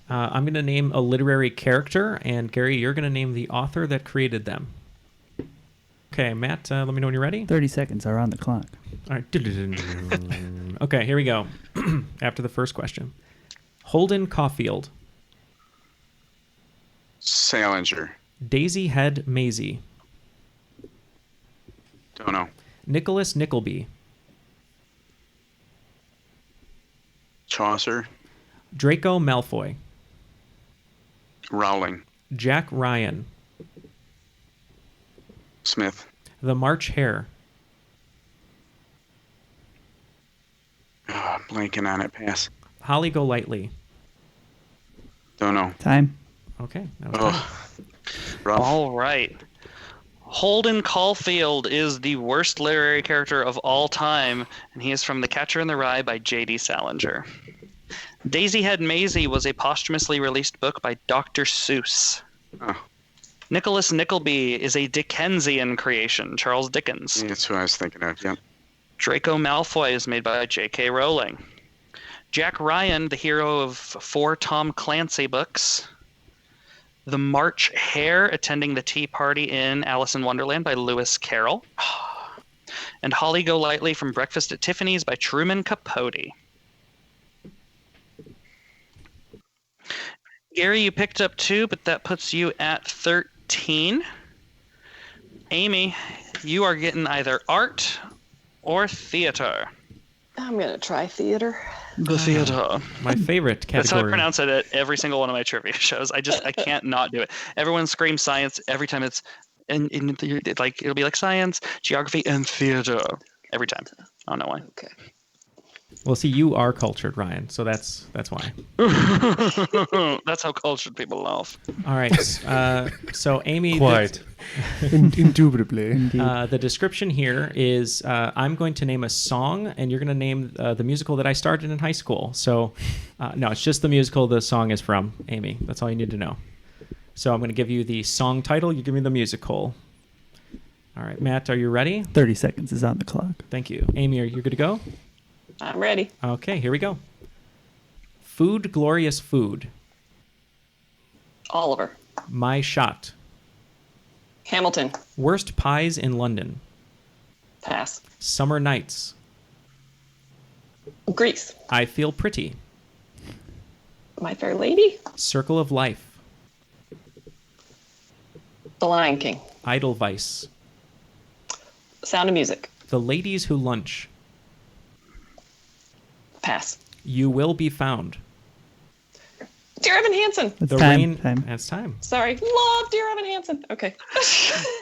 I'm going to name a literary character, and Gary, you're going to name the author that created them. Okay, Matt, let me know when you're ready. 30 seconds are on the clock. All right. Okay, here we go. After the first question. Holden Caulfield. Salinger. Daisy Head Maisie. Don't know. Nicholas Nickleby. Chaucer. Draco Malfoy. Rowling. Jack Ryan. Smith. The March Hare. Oh, blanking on it. Pass. Holly Golightly. Don't know. Time. Okay. That was time. Rough. All right. Holden Caulfield is the worst literary character of all time, and he is from The Catcher in the Rye by J.D. Salinger. Daisy Head Maisie was a posthumously released book by Dr. Seuss. Oh. Nicholas Nickleby is a Dickensian creation, Charles Dickens. Yeah, that's what I was thinking of, yep. Draco Malfoy is made by J.K. Rowling. Jack Ryan, the hero of 4 Tom Clancy books. The March Hare, attending the tea party in Alice in Wonderland by Lewis Carroll. And Holly Golightly from Breakfast at Tiffany's by Truman Capote. Gary, you picked up 2, but that puts you at 13. Amy, you are getting either art or theater. I'm going to try theater. The theater. My favorite category. That's how I pronounce it at every single one of my trivia shows. I can't not do it. Everyone screams science every time it's like it'll be like science, geography, and theater every time. I don't know why. Okay. Well, see, you are cultured, Ryan, so that's why. That's how cultured people laugh. All right. So, Amy... Quite. Indubitably. The description here is I'm going to name a song, and you're going to name the musical that I started in high school. So, no, it's just the musical the song is from, Amy. That's all you need to know. So I'm going to give you the song title. You give me the musical. All right, Matt, are you ready? 30 seconds is on the clock. Thank you. Amy, are you good to go? I'm ready. Okay, here we go. Food, glorious food. Oliver. My shot. Hamilton. Worst pies in London. Pass. Summer nights. Greece. I feel pretty. My Fair Lady. Circle of life. The Lion King. Edelweiss. Sound of Music. The ladies who lunch. Pass. You will be found. Dear Evan Hansen. The rain. It's time. Sorry. Love Dear Evan Hansen. Okay.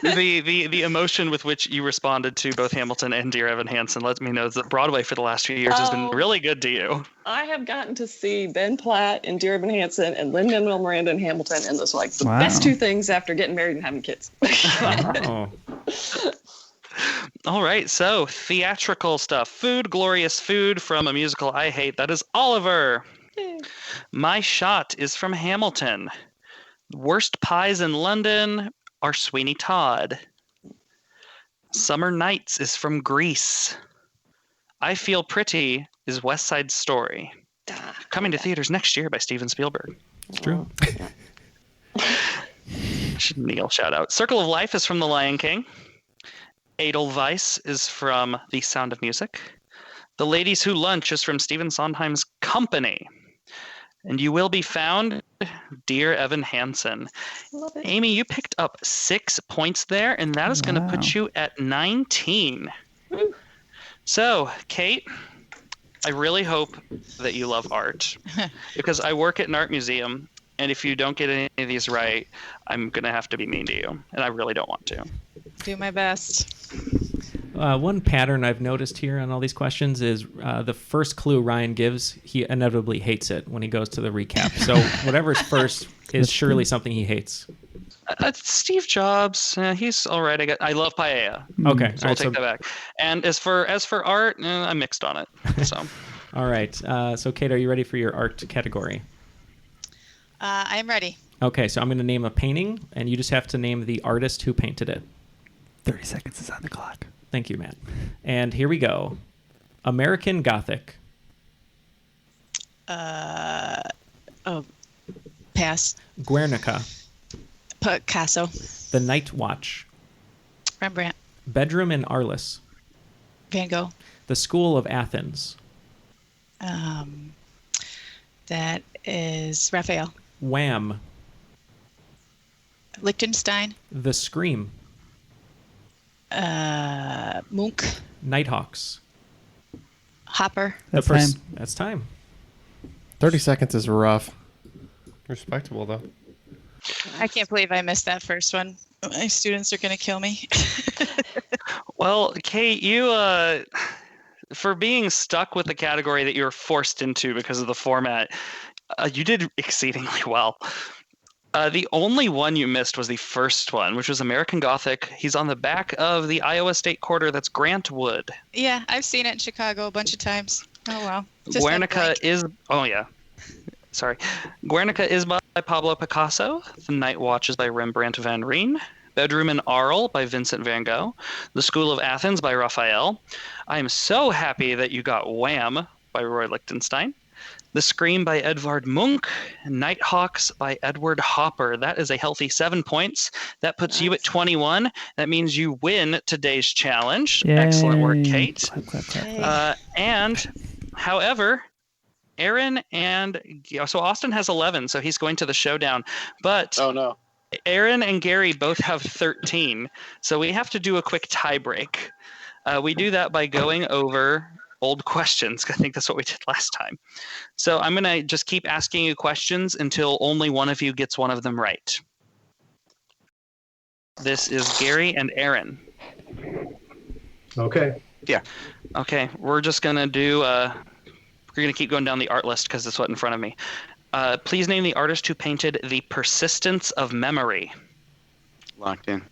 The emotion with which you responded to both Hamilton and Dear Evan Hansen lets me know that Broadway for the last few years has been really good to you. I have gotten to see Ben Platt and Dear Evan Hansen and Lin-Manuel Miranda and Hamilton, and those are like the best two things after getting married and having kids. Wow. All right, so theatrical stuff. Food, glorious food from a musical I hate. That is Oliver. My shot is from Hamilton. Worst pies in London are Sweeney Todd. Summer Nights is from Greece. I Feel Pretty is West Side Story. Coming to theaters next year by Steven Spielberg. It's true. Neil shout out. Circle of Life is from The Lion King. Edelweiss is from The Sound of Music. The Ladies Who Lunch is from Stephen Sondheim's Company. And You Will Be Found, Dear Evan Hansen. Love it. Amy, you picked up 6 points there, and that is going to put you at 19. Woo. So, Kate, I really hope that you love art, because I work at an art museum, and if you don't get any of these right, I'm going to have to be mean to you, and I really don't want to. Do my best. One pattern I've noticed here on all these questions is the first clue Ryan gives, he inevitably hates it when he goes to the recap. So whatever's first is surely something he hates. Steve Jobs, he's all right. I love paella. Okay, so I'll take that back. And as for art, I'm mixed on it. So. All right. So Kate, are you ready for your art category? I'm ready. Okay, so I'm going to name a painting, and you just have to name the artist who painted it. 30 seconds is on the clock. Thank you, Matt. And here we go. American Gothic. Pass. Guernica. Picasso. The Night Watch. Rembrandt. Bedroom in Arliss. Van Gogh. The School of Athens. That is Raphael. Wham. Liechtenstein. The Scream. Munch. Nighthawks. Hopper. That's time. 30 seconds is rough. Respectable, though. I can't believe I missed that first one. My students are going to kill me. Well, Kate, you, for being stuck with the category that you were forced into because of the format, you did exceedingly well. The only one you missed was the first one, which was American Gothic. He's on the back of the Iowa State Quarter. That's Grant Wood. Yeah, I've seen it in Chicago a bunch of times. Oh, wow. Guernica is... Oh, yeah. Sorry. Guernica is by Pablo Picasso. The Night Watch is by Rembrandt van Rijn. Bedroom in Arles by Vincent van Gogh. The School of Athens by Raphael. I am so happy that you got Wham by Roy Lichtenstein. The Scream by Edvard Munch. Nighthawks by Edward Hopper. That is a healthy 7 points. That puts you at 21. That means you win today's challenge. Yay. Excellent work, Kate. Clap, clap, clap. And, however, Aaron and... So Austin has 11, so he's going to the showdown. But... Oh, no. Aaron and Gary both have 13, so we have to do a quick tie break. We do that by going over old questions. I think that's what we did last time. So I'm going to just keep asking you questions until only one of you gets one of them right. This is Gary and Aaron. Okay. Yeah. Okay, we're just going to do... we're going to keep going down the art list because it's what's in front of me. Please name the artist who painted The Persistence of Memory. Locked in.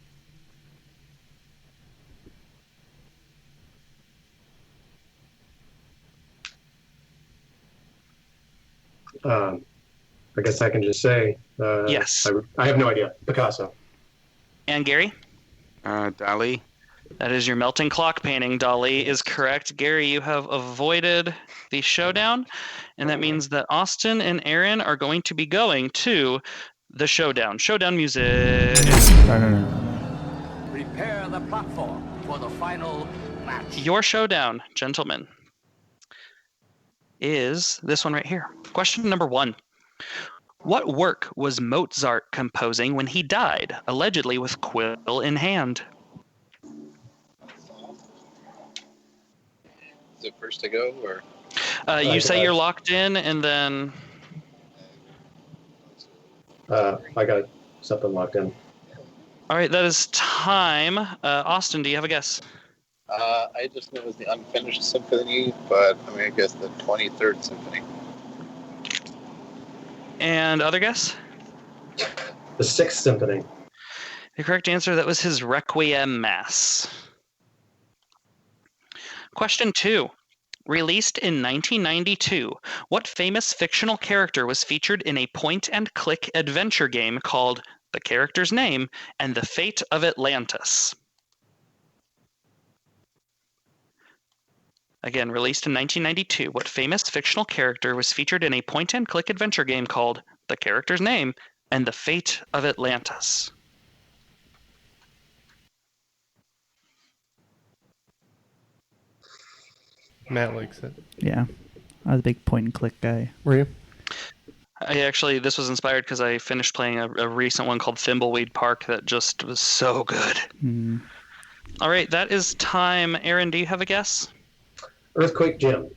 I guess I can just say. Yes. I have no idea. Picasso. And Gary? Dali. That is your melting clock painting, Dolly, is correct. Gary, you have avoided the showdown, and that means that Austin and Aaron are going to be going to the showdown. Showdown music. Prepare the platform for the final match. Your showdown, gentlemen, is this one right here. Question number 1. What work was Mozart composing when he died, allegedly with quill in hand? Is it first to go, or? You say you're locked in, and then... I got something locked in. All right, that is time. Austin, do you have a guess? I just know it was the Unfinished Symphony, but I'm going to guess the 23rd Symphony. And other guess? The 6th Symphony. The correct answer, that was his Requiem Mass. Question 2. Released in 1992, what famous fictional character was featured in a point-and-click adventure game called The Character's Name and the Fate of Atlantis? Again, released in 1992, what famous fictional character was featured in a point-and-click adventure game called The Character's Name and the Fate of Atlantis? Matt likes it. Yeah. I was a big point and click guy. Were you? This was inspired because I finished playing a recent one called Thimbleweed Park that just was so good. Mm. All right, that is time. Aaron, do you have a guess? Earthquake Jim.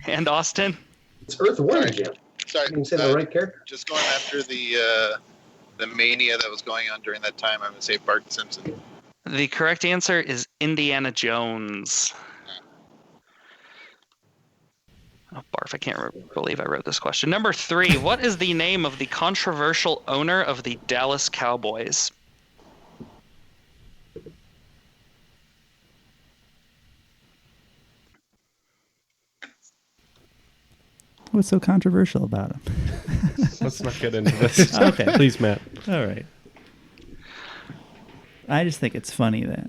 And Austin? It's Earthworm Jim. Sorry, you said the right character. Just going after the mania that was going on during that time, I'm going to say Bart Simpson. The correct answer is Indiana Jones. Oh, barf, I can't believe I wrote this question. Number 3, what is the name of the controversial owner of the Dallas Cowboys? What's so controversial about him? Let's not get into this. Okay. Please, Matt. All right. I just think it's funny that,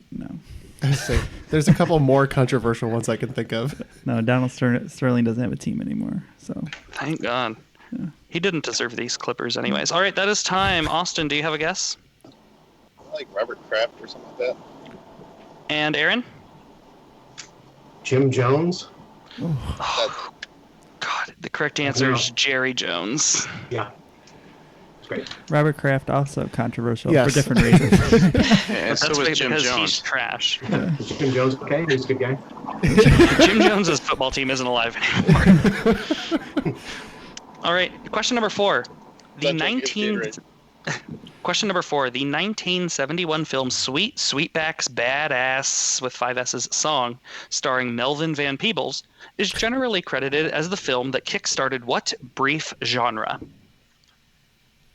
There's a couple more controversial ones I can think of. No, Donald Sterling doesn't have a team anymore. So Thank God. Yeah. He didn't deserve these Clippers anyways. All right, that is time. Austin, do you have a guess? Like Robert Kraft or something like that. And Aaron? Jim Jones. Oh, God, the correct answer is Jerry Jones. Yeah. Great. Robert Kraft also controversial Yes. for different reasons. Yeah, so was Jim Jones. He's trash. Yeah. Jim Jones, okay, he's a good guy. Jim Jones's football team isn't alive anymore. All right, question number 4. Question number 4. The 1971 film Sweetback's Badass with 5 S's song, starring Melvin Van Peebles, is generally credited as the film that kickstarted what brief genre?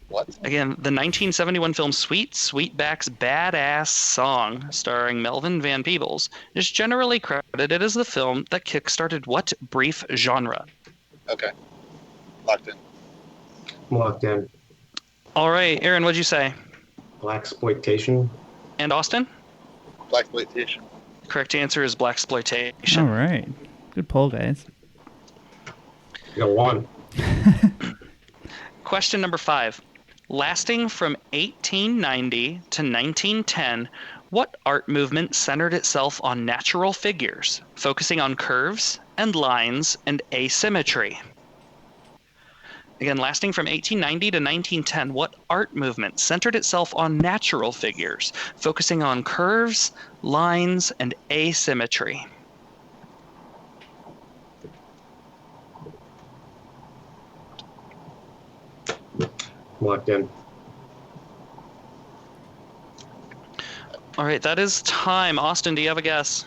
What? Again, the 1971 film Sweetback's Badass song, starring Melvin Van Peebles, is generally credited as the film that kickstarted what brief genre? Okay. Locked in. Locked in. All right, Aaron, what'd you say? Blaxploitation. And Austin? Blaxploitation. Correct answer is Blaxploitation. All right. Good poll, guys. You got 1. Question number 5. Lasting from 1890 to 1910, what art movement centered itself on natural figures, focusing on curves and lines and asymmetry? Again, lasting from 1890 to 1910, what art movement centered itself on natural figures, focusing on curves, lines, and asymmetry? Locked in. All right, that is time. Austin, do you have a guess?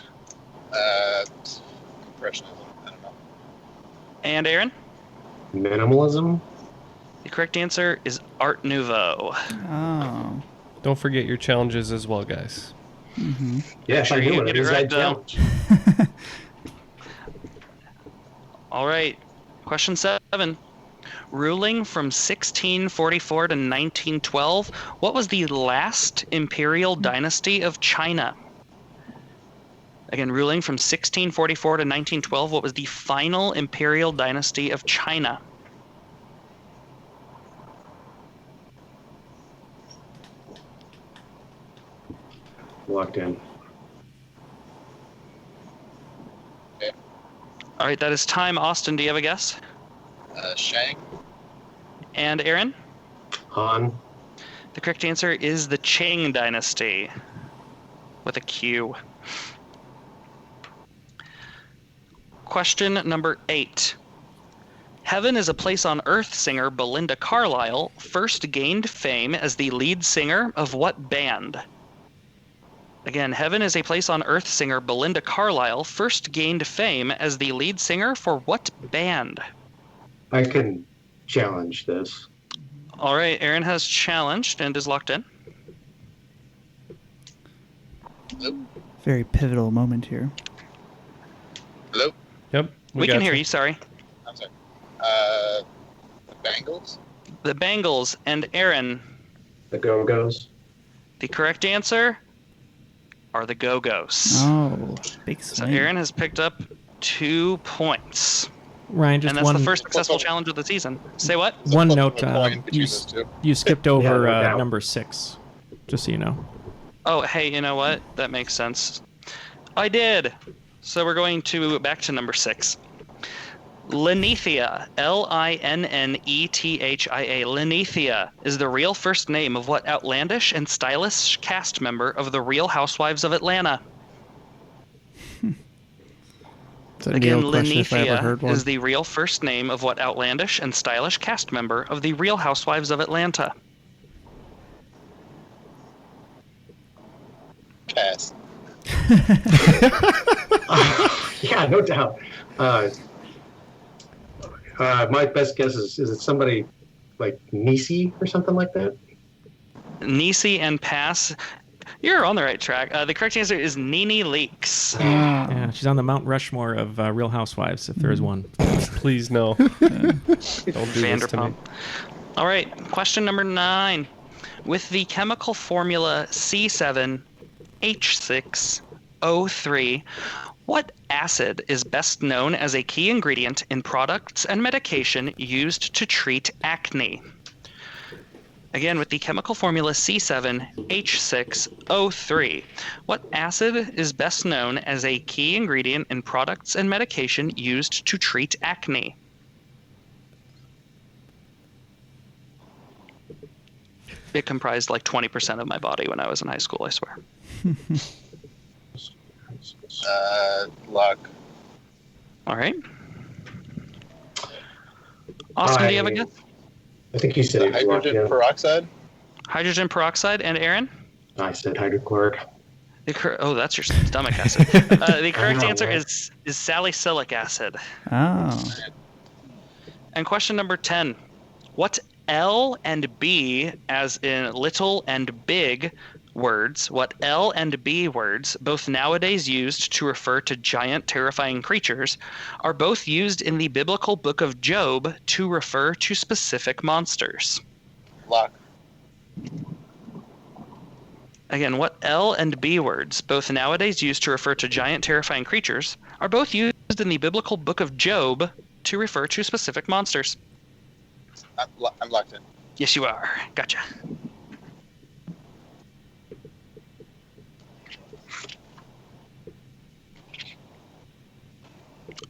Impressionism. I don't know. And Aaron? Minimalism. The correct answer is Art Nouveau. Oh. Don't forget your challenges as well, guys. Mm-hmm. Yeah, Sure if I you knew get it, it is right, that though. challenge. All right, question 7. Ruling from 1644 to 1912, what was the last imperial dynasty of China? Again, ruling from 1644 to 1912, what was the final imperial dynasty of China? Locked in. Okay. All right, that is time. Austin, do you have a guess? Shang. And Aaron? Han. The correct answer is the Qing dynasty with a Q. Question number 8. Heaven is a Place on Earth singer Belinda Carlisle first gained fame as the lead singer of what band? Again, Heaven is a Place on Earth singer Belinda Carlisle first gained fame as the lead singer for what band? I can challenge this. All right, Aaron has challenged and is locked in. Hello? Very pivotal moment here. Hello? Yep. We can hear you, sorry. I'm sorry. The Bangles? The Bangles and Aaron. The Go-Go's. The correct answer are the Go-Go's. Oh, big So swing. Aaron has picked up 2 points. Ryan, just And that's one. the first successful challenge of the season. Say what? One note. between those two. You skipped over no doubt. number 6, just so you know. Oh, hey, you know what? That makes sense. I did. So we're going back to number 6. Linnethia, Linnethia. Linnethia is the real first name of what outlandish and stylish cast member of The Real Housewives of Atlanta? It's a Again, Neil question if I ever heard Linnethia one. is the real first name of what outlandish and stylish cast member of The Real Housewives of Atlanta? Pass. Yeah, no doubt. My best guess is it somebody like Nisi or something like that? Nisi and pass. You're on the right track. The correct answer is Nene Leakes. Yeah, she's on the Mount Rushmore of Real Housewives, if there is one. Please no. Don't do this to me. Vanderpump. All right, question number 9. With the chemical formula C7H6O3, what acid is best known as a key ingredient in products and medication used to treat acne? Again, with the chemical formula C7H6O3, what acid is best known as a key ingredient in products and medication used to treat acne? It comprised like 20% of my body when I was in high school, I swear. Lock. All right. Austin, do you have a guess? I think you said it was locked Hydrogen in. peroxide? Hydrogen peroxide. And Aaron? I said hydrochloric. Oh, that's your stomach acid. The correct answer is salicylic acid. Oh. And question number 10. What L and B, as in little and big words, what L and B words, both nowadays used to refer to giant, terrifying creatures, are both used in the biblical book of Job to refer to specific monsters? Lock. Again, what L and B words, both nowadays used to refer to giant, terrifying creatures, are both used in the biblical book of Job to refer to specific monsters? I'm locked in. Yes, you are. Gotcha.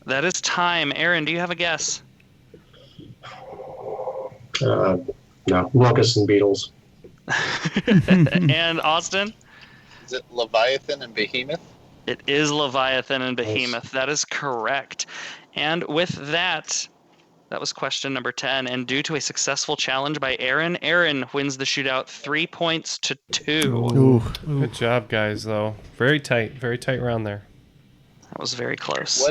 That is time. Aaron, do you have a guess? No, locusts and beetles. And Austin? Is it Leviathan and Behemoth? It is Leviathan and Behemoth. That is correct. And with that, that was question number 10. And due to a successful challenge by Aaron, Aaron wins the shootout 3 points to 2. Ooh. Good job, guys, though. Very tight round there. That was very close.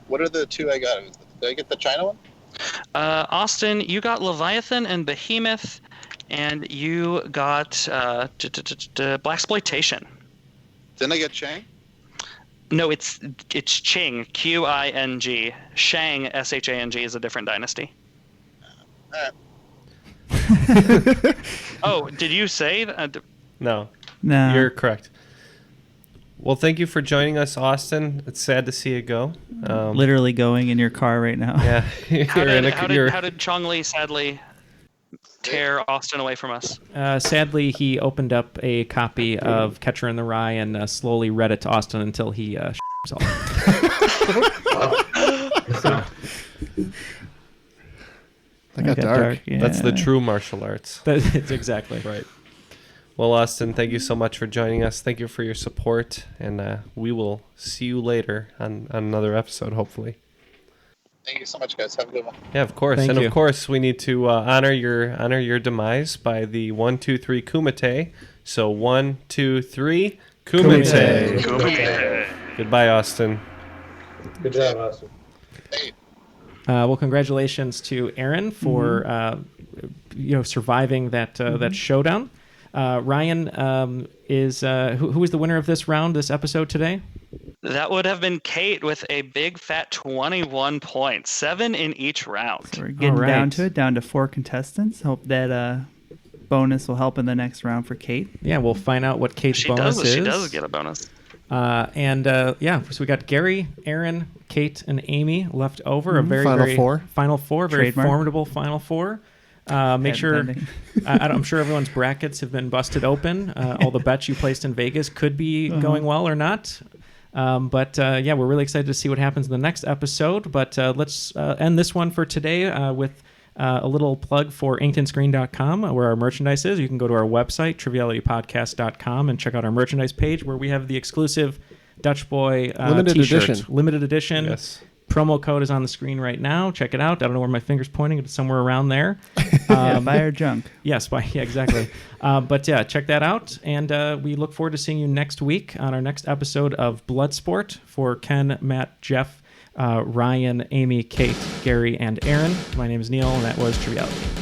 What are the two I got? Did I get the China one? Austin, you got Leviathan and Behemoth, and you got Blaxploitation. Didn't I get Chang? No, it's Qing, Qing. Shang, Shang, is a different dynasty. Oh, did you say that? No. No. You're correct. Well, thank you for joining us, Austin. It's sad to see you go. Literally going in your car right now. Yeah. How did Chong Li sadly tear Austin away from us? Sadly, he opened up a copy of Catcher in the Rye and slowly read it to Austin until he himself. That got dark. Yeah. That's the true martial arts. That's exactly right. Well, Austin, thank you so much for joining us. Thank you for your support, and we will see you later on another episode, hopefully. Thank you so much, guys. Have a good one. Yeah, of course. Thank you. Of course, we need to honor your demise by the 1, 2, 3 Kumite. So 1, 2, 3 Kumite. Kumite. Goodbye, Austin. Good job, Austin. Well, congratulations to Aaron for surviving that showdown. Ryan is who was the winner of this round, this episode today? That would have been Kate with a big fat 21 points, 7 in each round. So we're getting down to 4 contestants. Hope that bonus will help in the next round for Kate. Yeah, we'll find out what Kate's bonus is. She does get a bonus. So we got Gary, Aaron, Kate, and Amy left over. A very final four, very formidable final four. Make sure I'm sure everyone's brackets have been busted open. All the bets you placed in Vegas could be going well or not. But we're really excited to see what happens in the next episode. But let's end this one for today with a little plug for inkedonscreen.com, where our merchandise is. You can go to our website, trivialitypodcast.com, and check out our merchandise page, where we have the exclusive Dutch Boy limited edition. Yes. Promo code is on the screen right now. Check it out. I don't know where my finger's pointing. It's somewhere around there. Buy our junk. Yes, exactly. Check that out. And we look forward to seeing you next week on our next episode of Bloodsport. For Ken, Matt, Jeff, Ryan, Amy, Kate, Gary, and Aaron, my name is Neil, and that was Triviality.